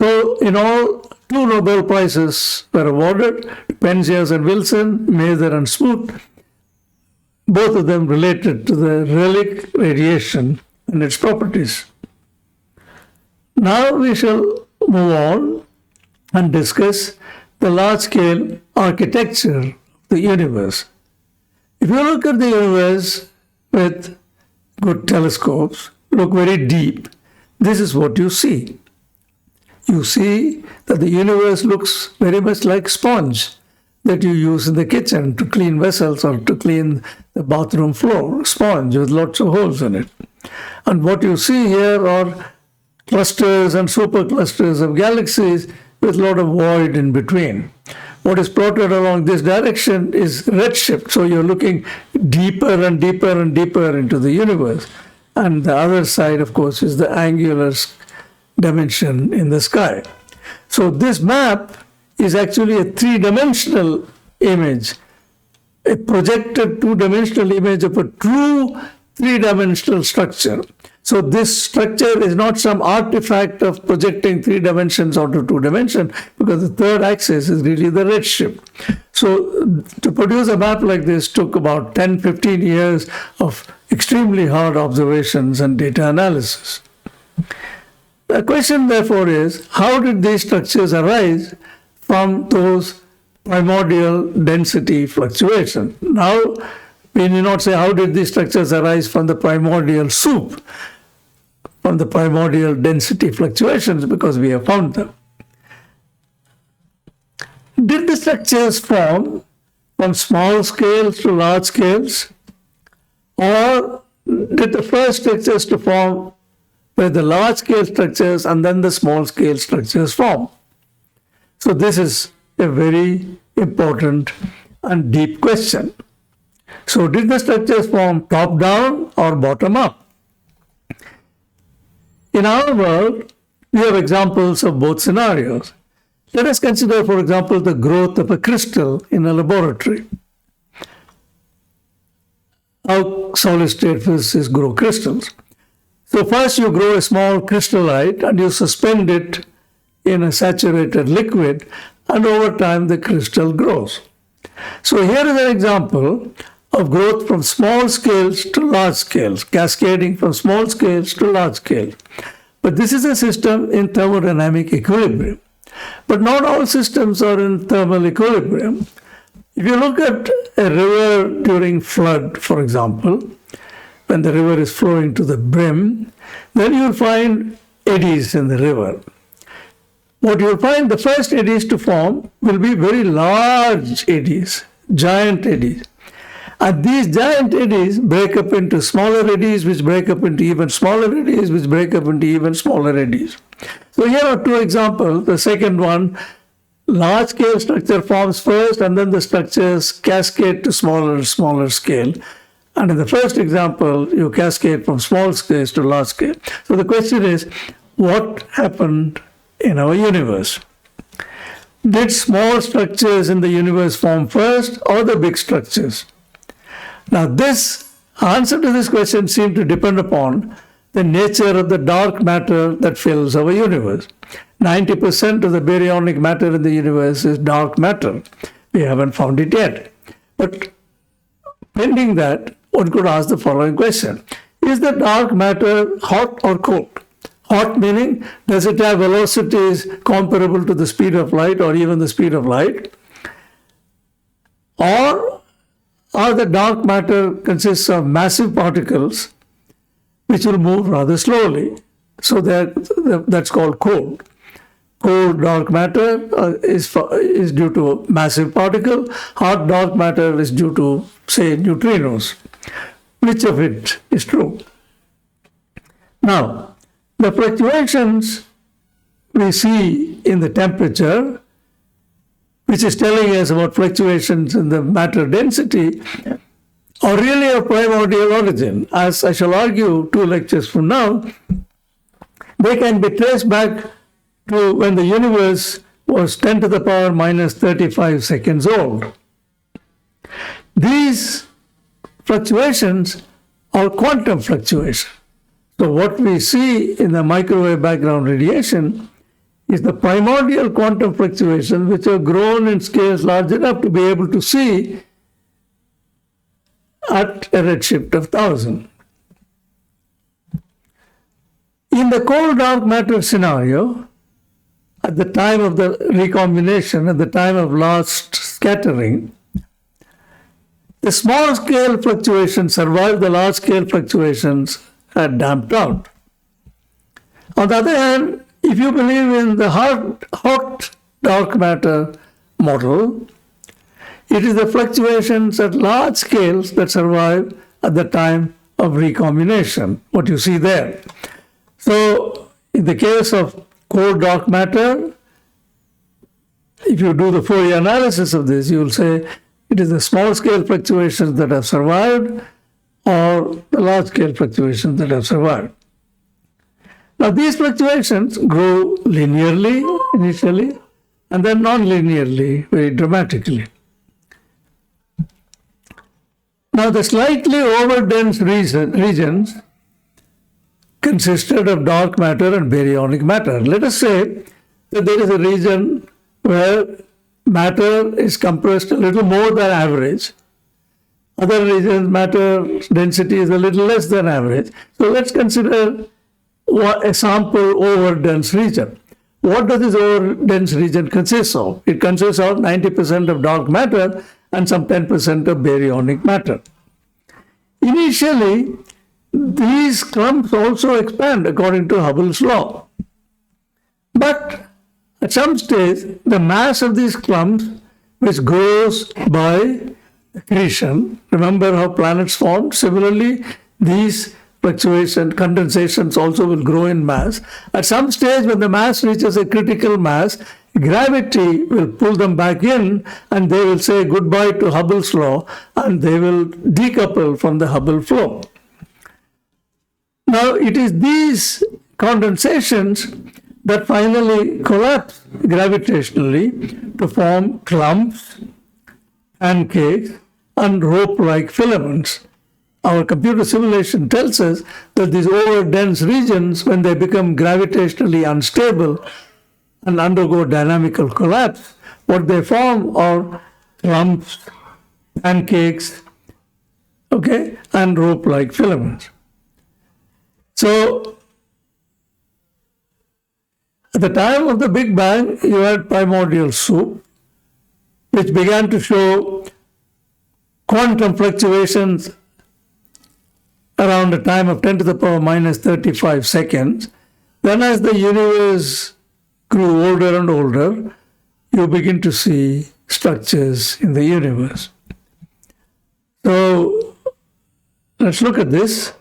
So in all, 2 Nobel Prizes were awarded, Penzias and Wilson, Mather and Smoot, both of them related to the relic radiation and its properties. Now we shall move on and discuss the large-scale architecture of the universe. If you look at the universe with good telescopes, look very deep, this is what you see. You see that the universe looks very much like sponge that you use in the kitchen to clean vessels or to clean the bathroom floor, sponge with lots of holes in it. And what you see here are clusters and superclusters of galaxies with a lot of void in between. What is plotted along this direction is redshift, so you're looking deeper and deeper and deeper into the universe. And the other side, of course, is the angular dimension in the sky. So this map is actually a 3-dimensional image, a projected 2-dimensional image of a true 3-dimensional structure. So this structure is not some artifact of projecting 3 dimensions onto 2 dimensions, because the third axis is really the redshift. So to produce a map like this took about 10-15 years of extremely hard observations and data analysis. The question, therefore, is how did these structures arise from those primordial density fluctuations? Now, we need not say how did these structures arise from the primordial soup, from the primordial density fluctuations, because we have found them. Did the structures form from small scales to large scales, or did the first structures to form were the large scale structures and then the small scale structures form? So this is a very important and deep question. So did the structures form top down or bottom up? In our world, we have examples of both scenarios. Let us consider, for example, the growth of a crystal in a laboratory. How solid-state physicists grow crystals. So first you grow a small crystallite and you suspend it in a saturated liquid, and over time the crystal grows. So here is an example of growth from small scales to large scales, cascading from small scales to large scales. But this is a system in thermodynamic equilibrium. But not all systems are in thermal equilibrium. If you look at a river during flood, for example, when the river is flowing to the brim, then you'll find eddies in the river. What you'll find, the first eddies to form will be very large eddies, giant eddies. And these giant eddies break up into smaller eddies, which break up into even smaller eddies, which break up into even smaller eddies. So here are two examples. The second one, large-scale structure forms first, and then the structures cascade to smaller and smaller scale. And in the first example, you cascade from small scale to large scale. So the question is, what happened in our universe? Did small structures in the universe form first, or the big structures? Now, this answer to this question seems to depend upon the nature of the dark matter that fills our universe. 90% of the baryonic matter in the universe is dark matter. We haven't found it yet. But pending that, one could ask the following question. Is the dark matter hot or cold? Hot meaning, does it have velocities comparable to the speed of light or even the speed of light? Or the dark matter consists of massive particles which will move rather slowly? So that's called cold. Cold dark matter is due to a massive particle. Hot dark matter is due to, say, neutrinos. Which of it is true? Now, the fluctuations we see in the temperature, which is telling us about fluctuations in the matter density, are really of primordial origin. As I shall argue 2 lectures from now, they can be traced back to when the universe was 10 to the power minus 35 seconds old. These fluctuations are quantum fluctuations. So what we see in the microwave background radiation is the primordial quantum fluctuations which have grown in scales large enough to be able to see at a redshift of 1,000. In the cold dark matter scenario, at the time of the recombination, at the time of last scattering, the small scale fluctuations survived, the large scale fluctuations had damped out. On the other hand, if you believe in the hot dark matter model, it is the fluctuations at large scales that survive at the time of recombination, what you see there. So, in the case of cold dark matter, if you do the Fourier analysis of this, you will say it is the small scale fluctuations that have survived or the large scale fluctuations that have survived. Now, these fluctuations grow linearly initially and then non-linearly, very dramatically. Now, the slightly overdense regions consisted of dark matter and baryonic matter. Let us say that there is a region where matter is compressed a little more than average. Other regions, matter density is a little less than average. So let's consider a sample overdense region. What does this overdense region consist of? It consists of 90% of dark matter and some 10% of baryonic matter. Initially, these clumps also expand according to Hubble's law. But at some stage, the mass of these clumps, which grows by accretion, remember how planets formed? Similarly, these fluctuations, condensations also will grow in mass. At some stage, when the mass reaches a critical mass, gravity will pull them back in and they will say goodbye to Hubble's law and they will decouple from the Hubble flow. Now, it is these condensations that finally collapse gravitationally to form clumps, pancakes, and rope-like filaments. Our computer simulation tells us that these overdense regions, when they become gravitationally unstable and undergo dynamical collapse, what they form are clumps, pancakes, and rope-like filaments. So, at the time of the Big Bang, you had primordial soup, which began to show quantum fluctuations around the time of 10 to the power minus 35 seconds. Then as the universe grew older and older, you begin to see structures in the universe. So let's look at this.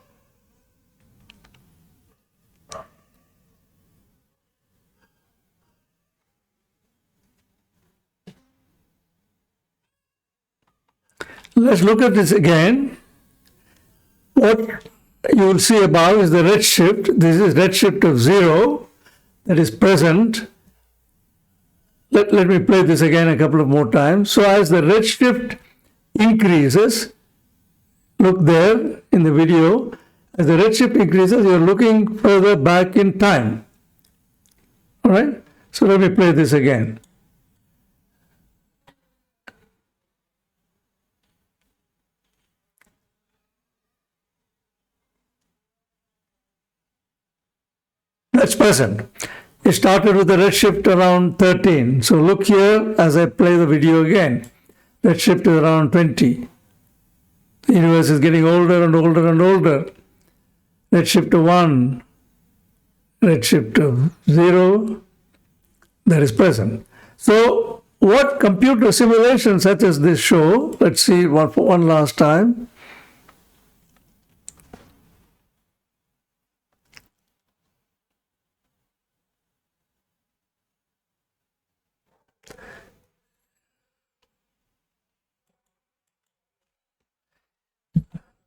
Let's look at this again. What you will see above is the redshift. This is redshift of 0 that is present. Let me play this again a couple of more times. So as the redshift increases, look there in the video, as the redshift increases, you're looking further back in time. All right? So let me play this again. That's present. It started with the redshift around 13. So look here as I play the video again. Redshift is around 20. The universe is getting older and older and older. Redshift of 1, redshift of 0, that is present. So what computer simulations such as this show, let's see one last time.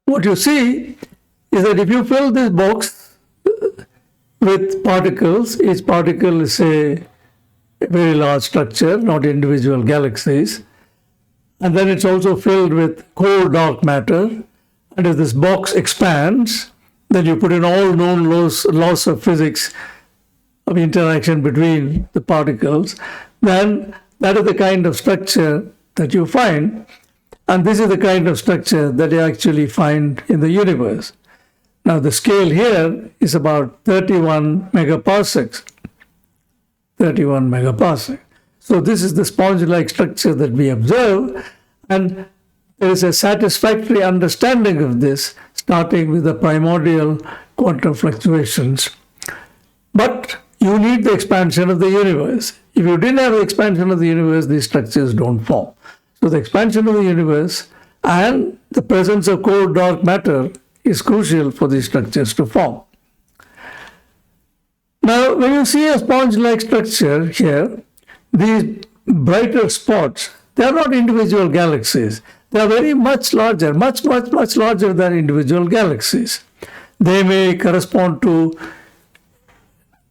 What you see is that if you fill this box with particles, each particle is a very large structure, not individual galaxies, and then it's also filled with cold dark matter, and if this box expands, then you put in all known laws of physics of interaction between the particles, then that is the kind of structure that you find. And this is the kind of structure that you actually find in the universe. Now the scale here is about 31 megaparsecs. 31 megaparsecs. So this is the sponge-like structure that we observe, and there is a satisfactory understanding of this, starting with the primordial quantum fluctuations. But you need the expansion of the universe. If you didn't have the expansion of the universe, these structures don't form. So the expansion of the universe and the presence of cold dark matter is crucial for these structures to form. Now, when you see a sponge-like structure here, these brighter spots, they are not individual galaxies. They are very much larger, much larger than individual galaxies. They may correspond to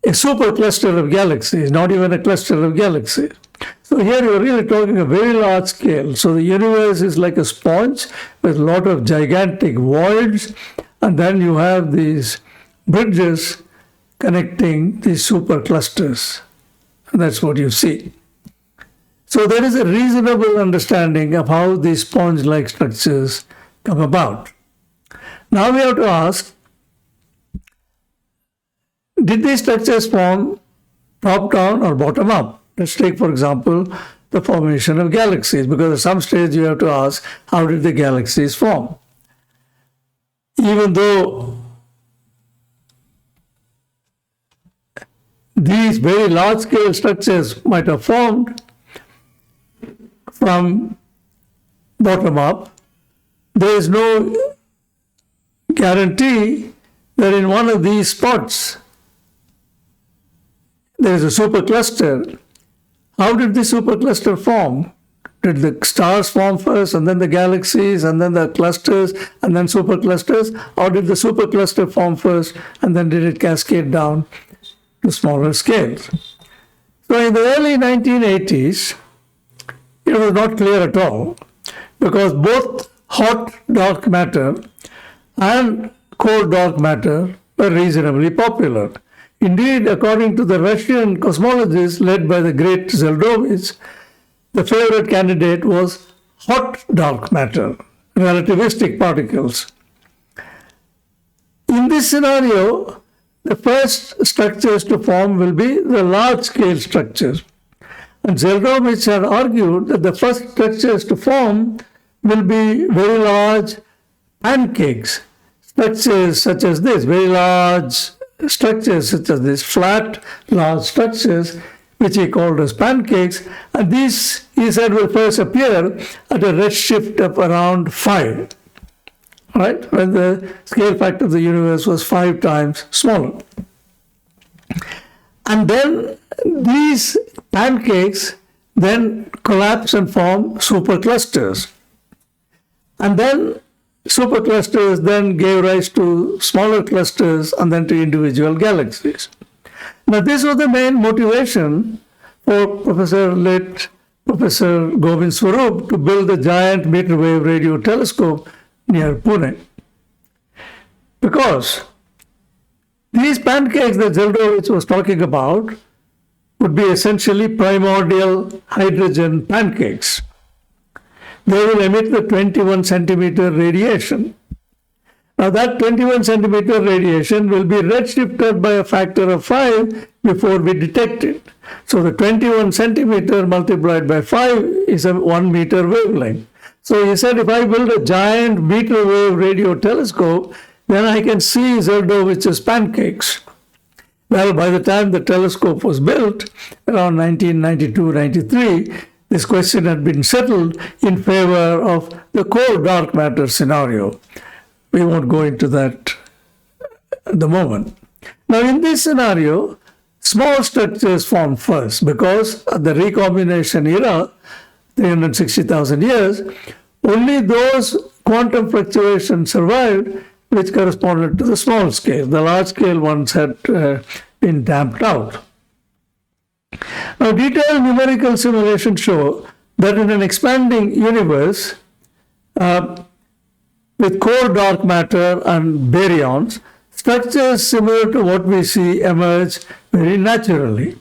a supercluster of galaxies, not even a cluster of galaxies. So here you're really talking a very large scale. So the universe is like a sponge with a lot of gigantic voids, and then you have these bridges connecting these superclusters. And that's what you see. So there is a reasonable understanding of how these sponge-like structures come about. Now we have to ask, did these structures form top-down or bottom-up? Let's take, for example, the formation of galaxies, because at some stage you have to ask, how did the galaxies form? Even though these very large-scale structures might have formed from bottom-up, there is no guarantee that in one of these spots there is a supercluster. How did the supercluster form? Did the stars form first, and then the galaxies, and then the clusters, and then superclusters? Or did the supercluster form first, and then did it cascade down to smaller scales? So in the early 1980s, it was not clear at all, because both hot dark matter and cold dark matter were reasonably popular. Indeed, according to the Russian cosmologists led by the great Zeldovich, the favorite candidate was hot dark matter, relativistic particles. In this scenario, the first structures to form will be the large-scale structures. And Zeldovich had argued that the first structures to form will be very large pancakes, structures such as this, very large structures such as this, flat, large structures, which he called as pancakes, and these he said, will first appear at a redshift of around 5, right? When the scale factor of the universe was 5 times smaller. And then these pancakes then collapse and form superclusters. And then superclusters then gave rise to smaller clusters and then to individual galaxies. Now, this was the main motivation for Professor Govind Swarup to build the giant meter wave radio telescope near Pune. Because these pancakes that Zeldovich was talking about would be essentially primordial hydrogen pancakes. They will emit the 21 centimeter radiation. Now that 21 centimeter radiation will be redshifted by a factor of 5 before we detect it. So the 21 centimeter multiplied by 5 is a 1 meter wavelength. So he said, if I build a giant meter wave radio telescope, then I can see Zeldovich's pancakes. Well, by the time the telescope was built, around 1992-93, this question had been settled in favor of the cold dark matter scenario. We won't go into that at the moment. Now, in this scenario, small structures form first because at the recombination era, 360,000 years, only those quantum fluctuations survived which corresponded to the small scale. The large scale ones had been damped out. Now, detailed numerical simulations show that in an expanding universe with core dark matter and baryons, structures similar to what we see emerge very naturally.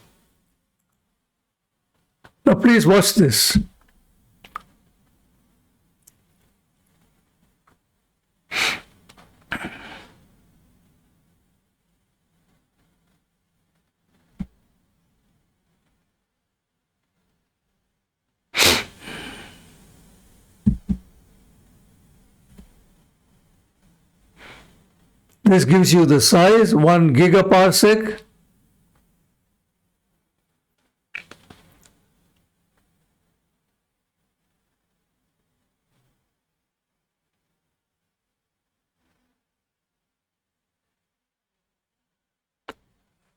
Now, please watch this. This gives you the size, 1 gigaparsec.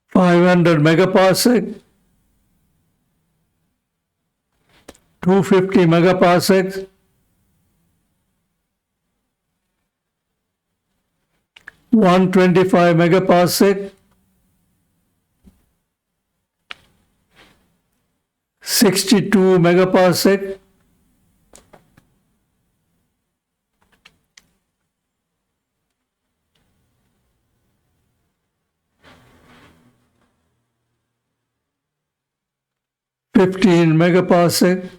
(500 megaparsec), 250 megaparsecs, 125 megaparsec, 62 megaparsec, 15 megaparsec,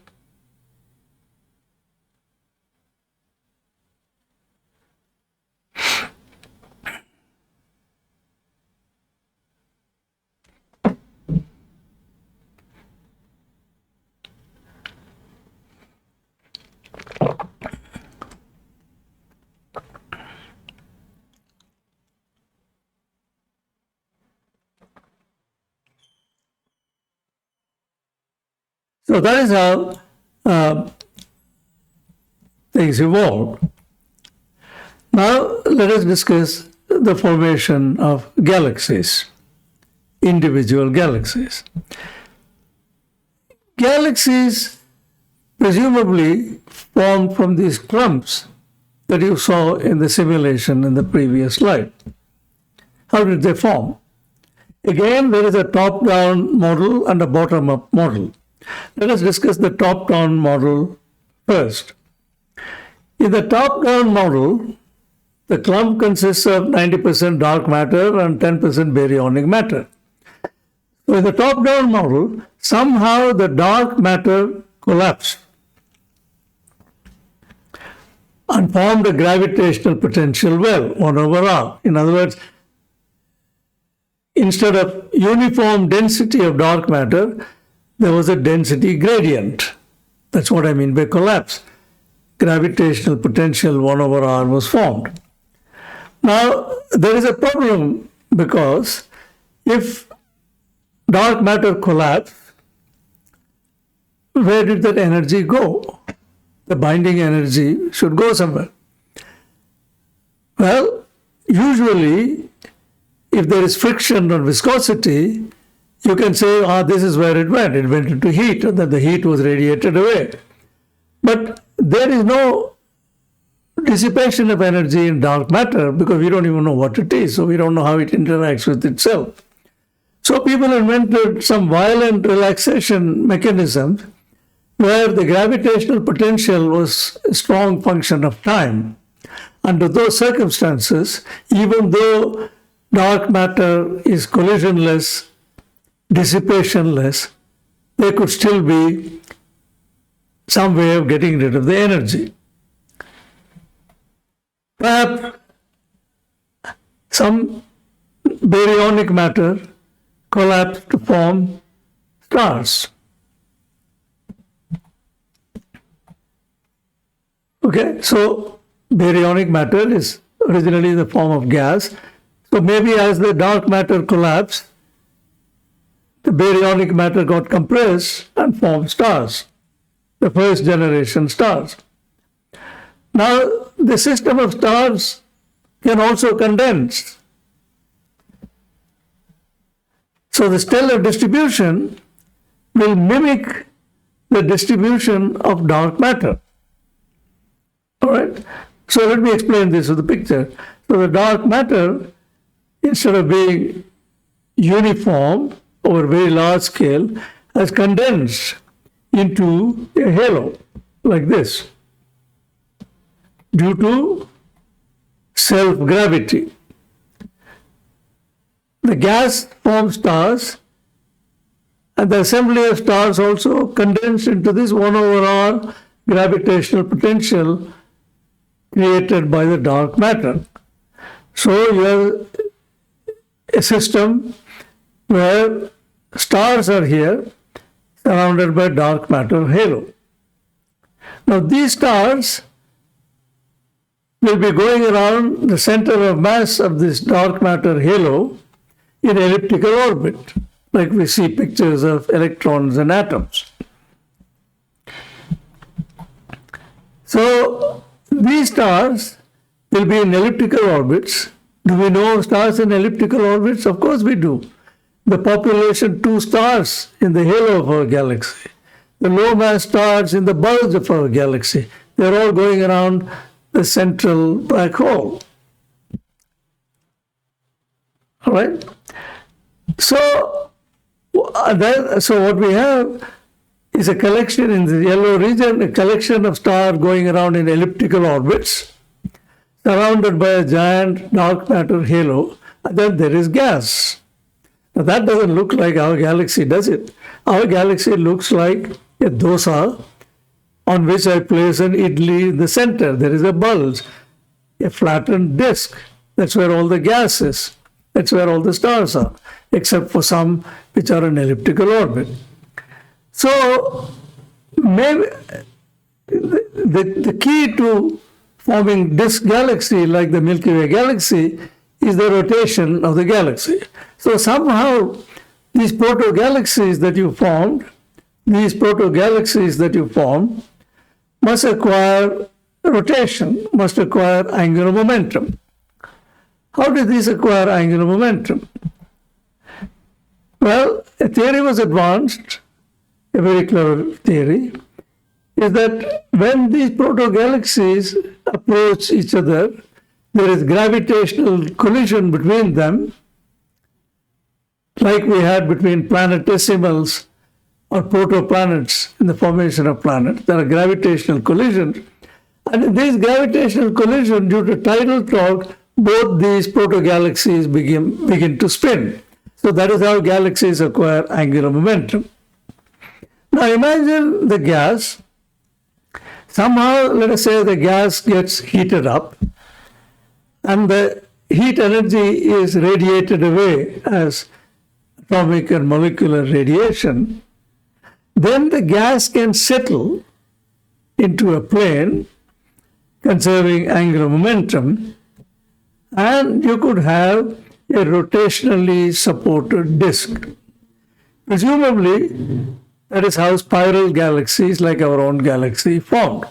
so that is how things evolved. Now let us discuss the formation of galaxies, individual galaxies. Galaxies presumably formed from these clumps that you saw in the simulation in the previous slide. How did they form? Again, there is a top-down model and a bottom-up model. Let us discuss the top-down model first. In the top-down model, the clump consists of 90% dark matter and 10% baryonic matter. So in the top-down model, somehow the dark matter collapsed and formed a gravitational potential well, 1 over r. In other words, instead of uniform density of dark matter, there was a density gradient. That's what I mean by collapse. Gravitational potential 1 over r was formed. Now, there is a problem because if dark matter collapses, where did that energy go? The binding energy should go somewhere. Well, usually, if there is friction or viscosity, you can say, this is where it went. It went into heat, and then the heat was radiated away. But there is no dissipation of energy in dark matter because we don't even know what it is, so we don't know how it interacts with itself. So people invented some violent relaxation mechanisms where the gravitational potential was a strong function of time. Under those circumstances, even though dark matter is collisionless, dissipationless, there could still be some way of getting rid of the energy. Perhaps some baryonic matter collapsed to form stars. Okay, so baryonic matter is originally in the form of gas. So maybe as the dark matter collapsed, the baryonic matter got compressed and formed stars, the first generation stars. Now, the system of stars can also condense. So the stellar distribution will mimic the distribution of dark matter. All right? So let me explain this with a picture. So the dark matter, instead of being uniform over a very large scale, has condensed into a halo like this due to self-gravity. The gas forms stars, and the assembly of stars also condensed into this 1/r gravitational potential created by the dark matter. So you have a system where stars are here surrounded by dark matter halo. Now these stars will be going around the center of mass of this dark matter halo in elliptical orbit, like we see pictures of electrons and atoms. So these stars will be in elliptical orbits. Do we know stars in elliptical orbits? Of course we do. The population 2 stars in the halo of our galaxy, the low mass stars in the bulge of our galaxy, they're all going around the central black hole. All right? So what we have is a collection in the yellow region, a collection of stars going around in elliptical orbits, surrounded by a giant dark matter halo, and then there is gas. Now that doesn't look like our galaxy, does it? Our galaxy looks like a dosa on which I place an idli in the center. There is a bulge, a flattened disk. That's where all the gas is. That's where all the stars are, except for some which are in elliptical orbit. So maybe the key to forming this galaxy, like the Milky Way galaxy, is the rotation of the galaxy. So somehow these proto-galaxies that you formed must acquire rotation, must acquire angular momentum. How did these acquire angular momentum? Well, a theory was advanced, a very clever theory, is that when these proto-galaxies approach each other, there is gravitational collision between them, like we had between planetesimals or protoplanets in the formation of planets. There are gravitational collisions. And in these gravitational collisions, due to tidal torque, both these proto-galaxies begin to spin. So that is how galaxies acquire angular momentum. Now imagine the gas. Somehow, let us say the gas gets heated up, and the heat energy is radiated away as atomic and molecular radiation. Then the gas can settle into a plane, conserving angular momentum, and you could have a rotationally supported disk. Presumably, That is how spiral galaxies like our own galaxy formed.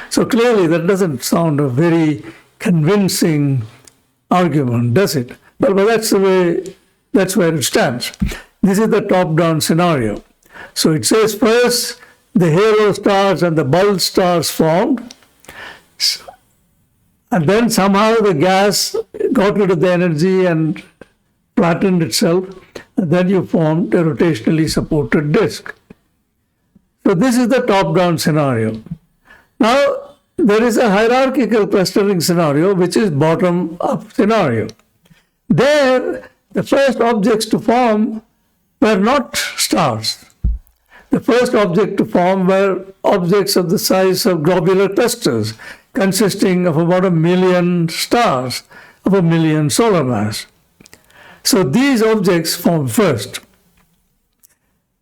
So clearly that doesn't sound a very convincing argument, does it? But that's where it stands. This is the top-down scenario. So it says first the halo stars and the bulge stars formed, and then somehow the gas got rid of the energy and flattened itself, and then you formed a rotationally supported disk. So this is the top-down scenario. Now, there is a hierarchical clustering scenario, which is bottom-up scenario. There, the first objects to form were not stars. The first object to form were objects of the size of globular clusters, consisting of about 1 million stars of 1 million solar mass. So these objects formed first.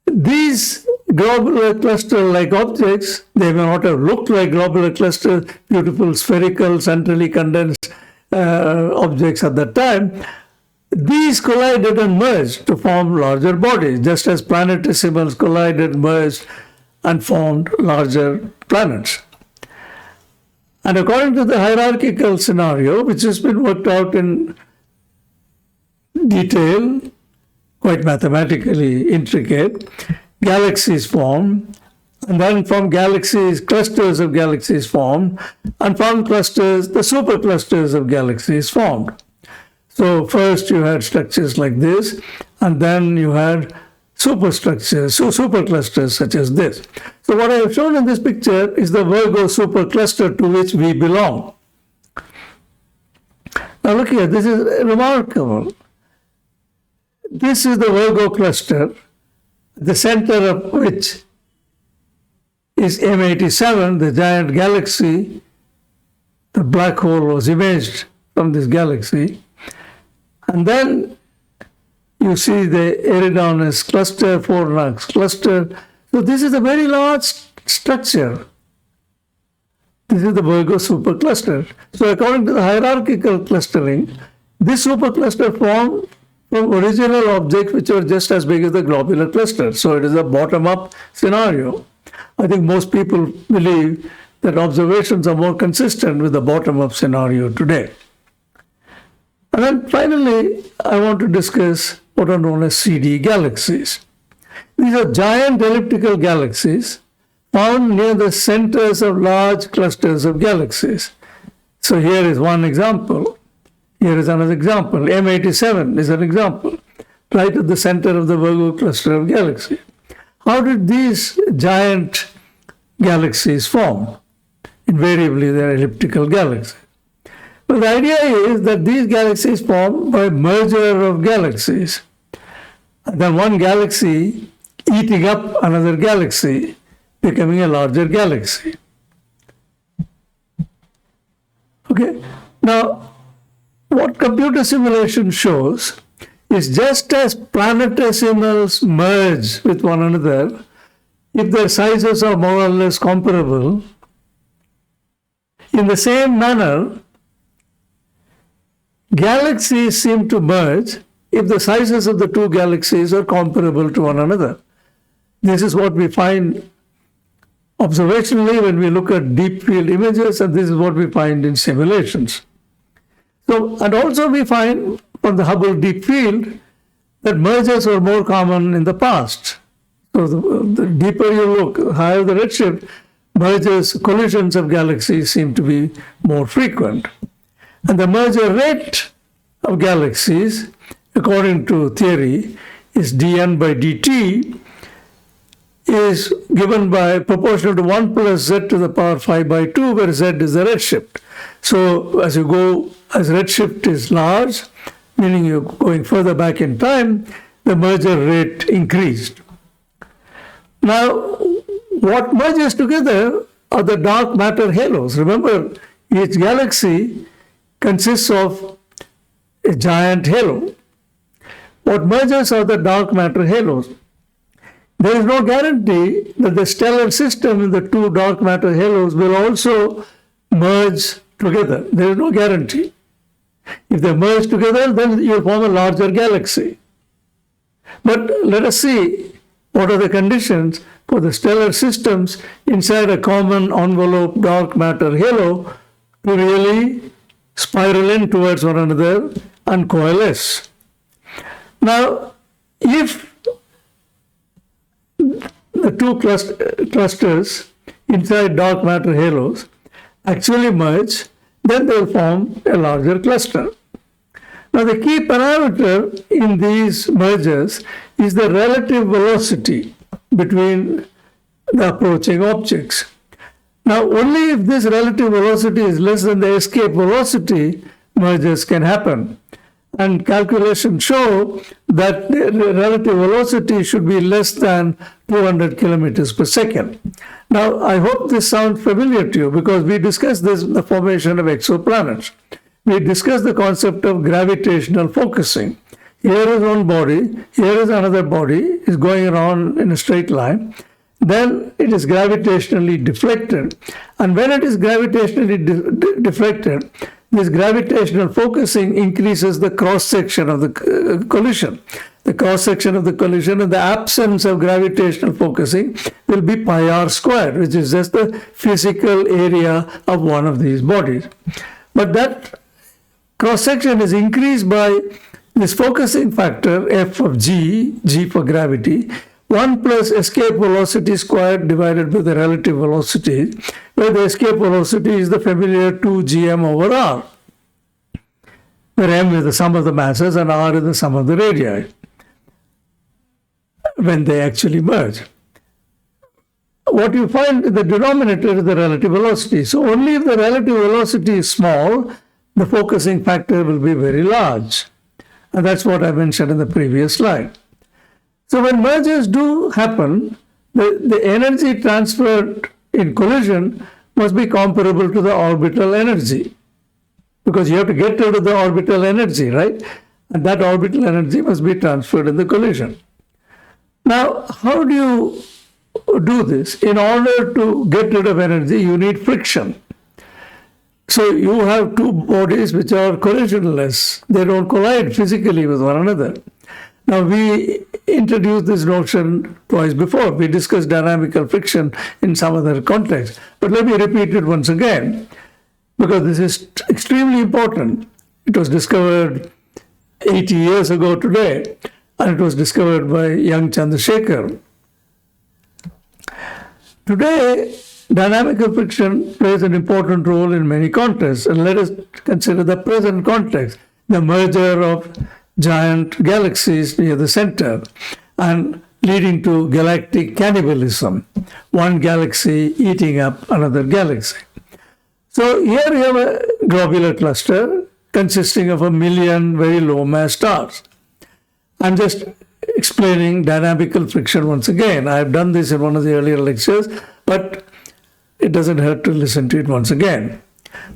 These globular cluster-like objects, they may not have looked like globular clusters, beautiful spherical, centrally condensed objects at that time. These collided and merged to form larger bodies, just as planetesimals collided, merged, and formed larger planets. And according to the hierarchical scenario, which has been worked out in detail, quite mathematically intricate, galaxies form, and then from galaxies, clusters of galaxies formed, and from clusters, the superclusters of galaxies formed. So first you had structures like this, and then you had superstructures, superclusters such as this. So what I have shown in this picture is the Virgo supercluster to which we belong. Now look here, this is remarkable. This is the Virgo cluster, the center of which is M87, the giant galaxy. The black hole was imaged from this galaxy. And then you see the Eridanus cluster, Fornax cluster. So this is a very large structure. This is the Virgo supercluster. So according to the hierarchical clustering, this supercluster formed from original objects which were just as big as the globular cluster. So it is a bottom-up scenario. I think most people believe that observations are more consistent with the bottom-up scenario today. And then finally, I want to discuss what are known as CD galaxies. These are giant elliptical galaxies found near the centers of large clusters of galaxies. So here is one example. Here is another example. M87 is an example, right at the center of the Virgo cluster of galaxies. How did these giant galaxies form? Invariably, they are elliptical galaxies. But the idea is that these galaxies form by merger of galaxies. And then one galaxy eating up another galaxy, becoming a larger galaxy. Okay? Now, what computer simulation shows is just as planetesimals merge with one another, if their sizes are more or less comparable, in the same manner, galaxies seem to merge if the sizes of the two galaxies are comparable to one another. This is what we find observationally when we look at deep field images, and this is what we find in simulations. So, and also we find from the Hubble Deep Field that mergers were more common in the past. So the deeper you look, higher the redshift, mergers, collisions of galaxies seem to be more frequent. And the merger rate of galaxies, according to theory, is dn by dt, is given by proportional to 1 plus z to the power 5 by 2, where z is the redshift. So as redshift is large, meaning you're going further back in time, the merger rate increased. Now, what merges together are the dark matter halos. Remember, each galaxy consists of a giant halo. What merges are the dark matter halos. There is no guarantee that the stellar system in the two dark matter halos will also merge together. There is no guarantee. If they merge together, then you'll form a larger galaxy. But let us see what are the conditions for the stellar systems inside a common envelope dark matter halo to really spiral in towards one another and coalesce. Now, if the two clusters inside dark matter halos actually merge, then they'll form a larger cluster. Now, the key parameter in these mergers is the relative velocity between the approaching objects. Now, only if this relative velocity is less than the escape velocity, mergers can happen. And calculations show that the relative velocity should be less than 200 kilometers per second. Now, I hope this sounds familiar to you because we discussed this in the formation of exoplanets. We discussed the concept of gravitational focusing. Here is one body, here is another body, is going around in a straight line. Then it is gravitationally deflected. And when it is gravitationally deflected, this gravitational focusing increases the cross-section of the collision. The cross-section of the collision in the absence of gravitational focusing will be pi r squared, which is just the physical area of one of these bodies. But that cross-section is increased by this focusing factor, f of g, g for gravity, 1 plus escape velocity squared divided by the relative velocity, where the escape velocity is the familiar 2gm over r, where m is the sum of the masses and r is the sum of the radii when they actually merge. What you find in the denominator is the relative velocity. So only if the relative velocity is small, the focusing factor will be very large. And that's what I mentioned in the previous slide. So when mergers do happen, the energy transferred in collision must be comparable to the orbital energy, because you have to get rid of the orbital energy, right? And that orbital energy must be transferred in the collision. Now, how do you do this? In order to get rid of energy, you need friction. So you have two bodies which are collisionless. They don't collide physically with one another. Now, we introduced this notion twice before. We discussed dynamical friction in some other context. But let me repeat it once again, because this is extremely important. It was discovered 80 years ago today, and it was discovered by young Chandrasekhar. Today, dynamical friction plays an important role in many contexts, and let us consider the present context, the merger of giant galaxies near the center and leading to galactic cannibalism, one galaxy eating up another galaxy. So here we have a globular cluster consisting of 1 million very low mass stars. I'm just explaining dynamical friction once again. I've done this in one of the earlier lectures, but it doesn't hurt to listen to it once again.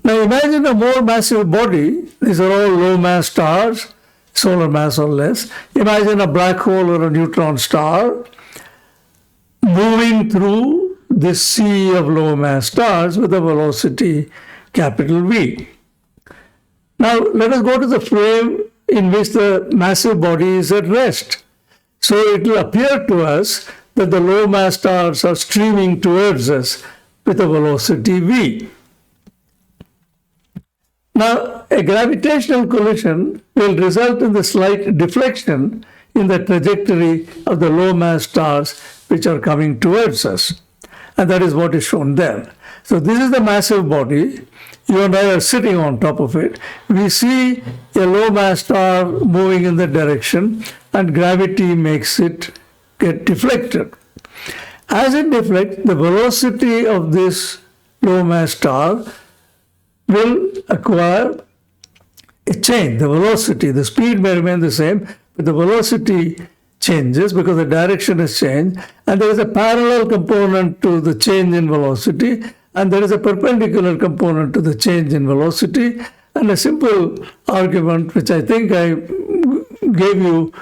Now imagine a more massive body. These are all low mass stars, solar mass or less. Imagine a black hole or a neutron star moving through this sea of low mass stars with a velocity capital V. Now let us go to the frame in which the massive body is at rest. So it will appear to us that the low mass stars are streaming towards us with a velocity V. Now, a gravitational collision will result in the slight deflection in the trajectory of the low mass stars which are coming towards us. And that is what is shown there. So this is the massive body. You and I are sitting on top of it. We see a low mass star moving in that direction, and gravity makes it get deflected. As it deflects, the velocity of this low mass star will acquire a change. The velocity, the speed may remain the same, but the velocity changes because the direction has changed, and there is a parallel component to the change in velocity, and there is a perpendicular component to the change in velocity. And a simple argument, which I think I gave you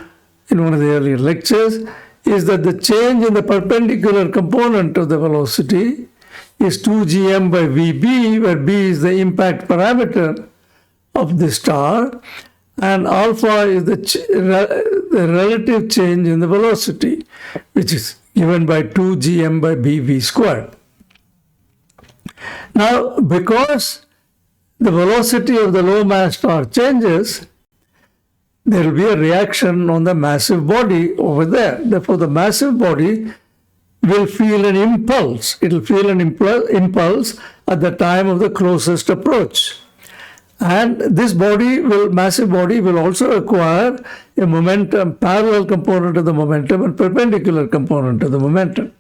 in one of the earlier lectures, is that the change in the perpendicular component of the velocity is 2gm by Vb, where b is the impact parameter of the star, and alpha is the relative change in the velocity, which is given by 2gm by bv squared. Now, because the velocity of the low mass star changes, there will be a reaction on the massive body over there. Therefore, the massive body will feel an impulse. It will feel an impulse at the time of the closest approach. And this massive body will also acquire a momentum, parallel component of the momentum and perpendicular component of the momentum.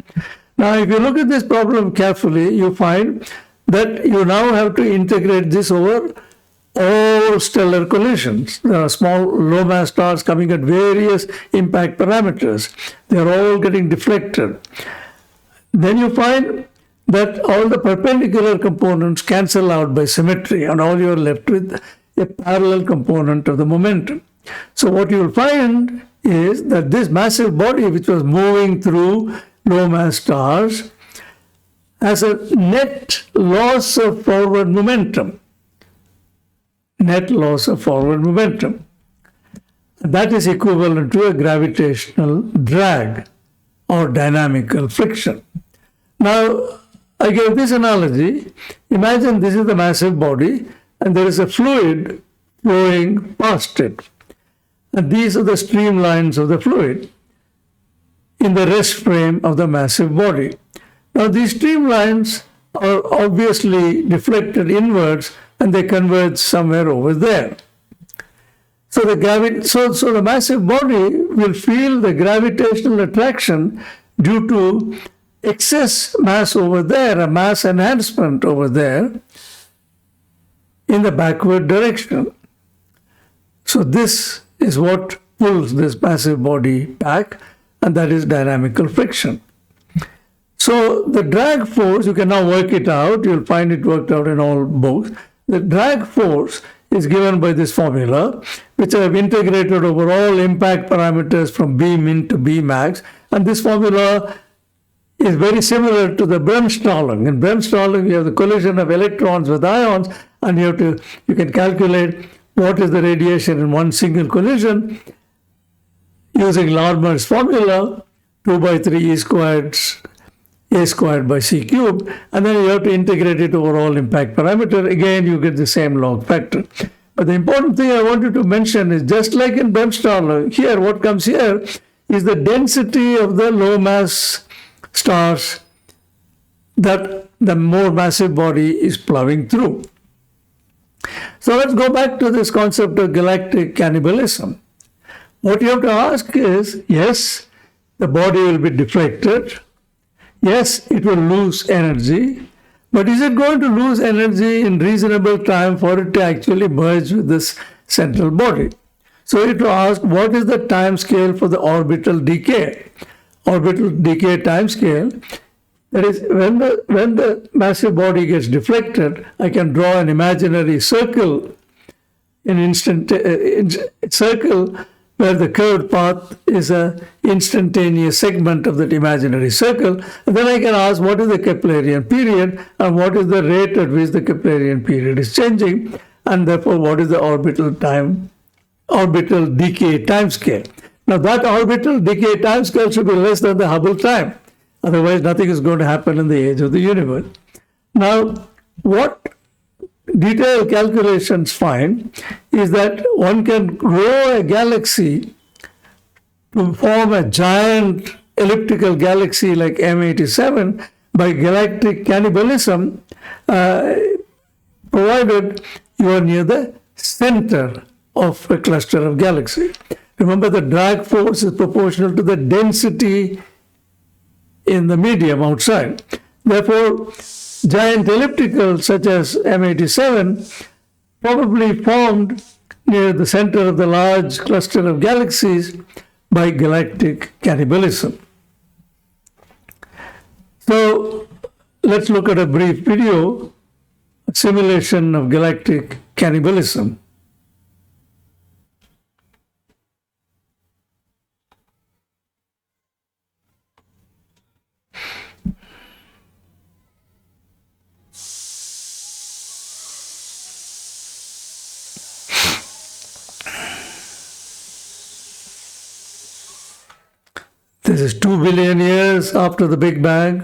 Now, if you look at this problem carefully, you find that you now have to integrate this over all stellar collisions. There are small low mass stars coming at various impact parameters. They are all getting deflected. Then you find that all the perpendicular components cancel out by symmetry, and all you are left with a parallel component of the momentum. So what you will find is that this massive body, which was moving through low mass stars, has a net loss of forward momentum. Net loss of forward momentum. That is equivalent to a gravitational drag or dynamical friction. Now, I gave this analogy. Imagine this is the massive body and there is a fluid flowing past it. And these are the streamlines of the fluid in the rest frame of the massive body. Now, these streamlines are obviously deflected inwards and they converge somewhere over there. So the massive body will feel the gravitational attraction due to excess mass over there, a mass enhancement over there in the backward direction. So this is what pulls this massive body back, and that is dynamical friction. So the drag force, you can now work it out, you'll find it worked out in all books. The drag force is given by this formula, which I have integrated over all impact parameters from B min to B max, and this formula is very similar to the Bremsstrahlung. In Bremsstrahlung, you have the collision of electrons with ions, and you can calculate what is the radiation in one single collision using Larmor's formula, 2 by 3 E squared A squared by C cubed, and then you have to integrate it over all impact parameter. Again, you get the same log factor. But the important thing I wanted to mention is, just like in Bremsstrahlung, here, what comes here is the density of the low mass stars that the more massive body is plowing through. So let's go back to this concept of galactic cannibalism. What you have to ask is, yes, the body will be deflected. Yes, it will lose energy. But is it going to lose energy in reasonable time for it to actually merge with this central body? So you have to ask, what is the time scale for the orbital decay? Orbital decay time scale, that is, when the massive body gets deflected, I can draw an imaginary circle, circle where the curved path is an instantaneous segment of that imaginary circle. And then I can ask, what is the Keplerian period and what is the rate at which the Keplerian period is changing, and therefore what is the orbital decay time scale. Now, that orbital decay time scale should be less than the Hubble time. Otherwise, nothing is going to happen in the age of the universe. Now, what detailed calculations find is that one can grow a galaxy to form a giant elliptical galaxy like M87 by galactic cannibalism, provided you are near the center of a cluster of galaxies. Remember, the drag force is proportional to the density in the medium outside. Therefore, giant ellipticals such as M87 probably formed near the center of the large cluster of galaxies by galactic cannibalism. So let's look at a brief video, simulation of galactic cannibalism. This is 2 billion years after the Big Bang.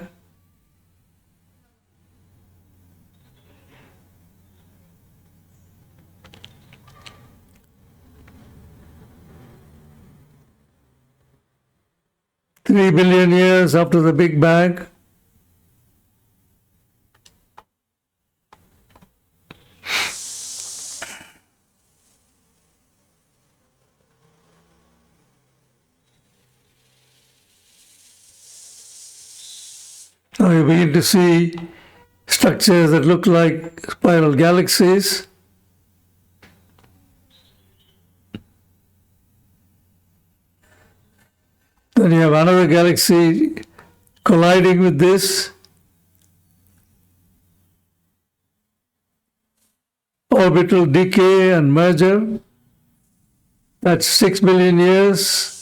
Three billion years after the Big Bang. Now you begin to see structures that look like spiral galaxies. Then you have another galaxy colliding with this. Orbital decay and merger. That's 6 billion years.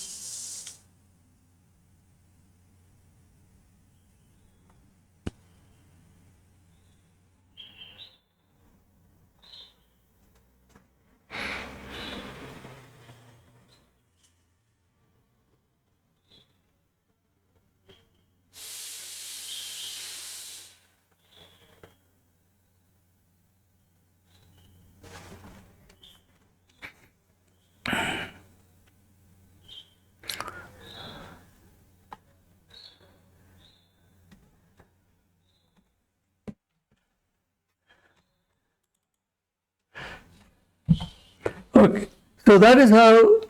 Okay, so that is how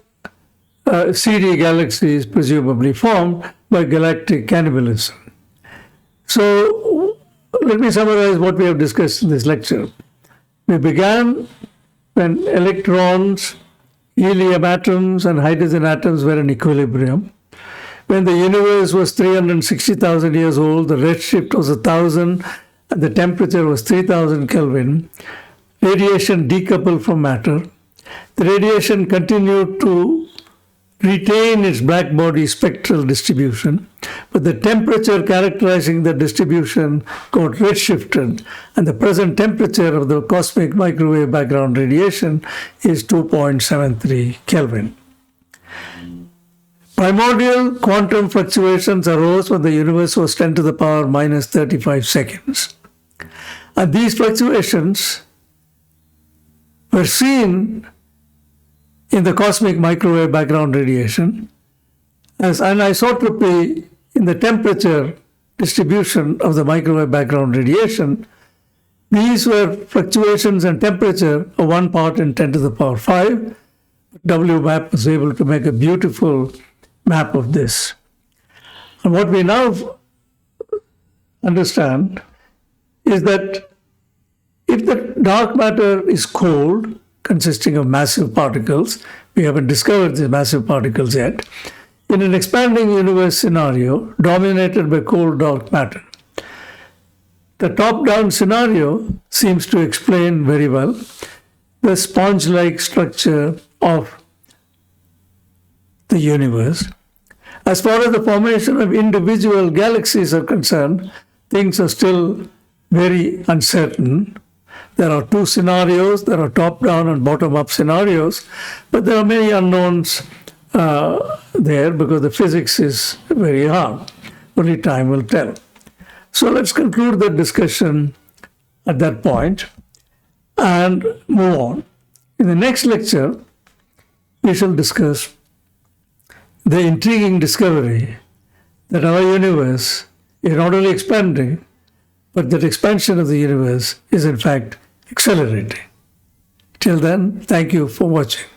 CD galaxies presumably formed by galactic cannibalism. So let me summarize what we have discussed in this lecture. We began when electrons, helium atoms, and hydrogen atoms were in equilibrium. When the universe was 360,000 years old, the redshift was 1,000, and the temperature was 3,000 Kelvin. Radiation decoupled from matter. The radiation continued to retain its black body spectral distribution, but the temperature characterizing the distribution got redshifted, and the present temperature of the cosmic microwave background radiation is 2.73 Kelvin. Primordial quantum fluctuations arose when the universe was 10 to the power minus 35 seconds. And these fluctuations were seen in the cosmic microwave background radiation as anisotropy in the temperature distribution of the microwave background radiation. These were fluctuations in temperature of 1 part in 10 to the power 5. WMAP was able to make a beautiful map of this. And what we now understand is that if the dark matter is cold, consisting of massive particles, we haven't discovered these massive particles yet, in an expanding universe scenario dominated by cold dark matter. The top-down scenario seems to explain very well the sponge-like structure of the universe. As far as the formation of individual galaxies are concerned, things are still very uncertain. There are two scenarios. There are top-down and bottom-up scenarios, but there are many unknowns there because the physics is very hard. Only time will tell. So let's conclude the discussion at that point and move on. In the next lecture, we shall discuss the intriguing discovery that our universe is not only expanding, but that expansion of the universe is in fact accelerating. Till then, thank you for watching.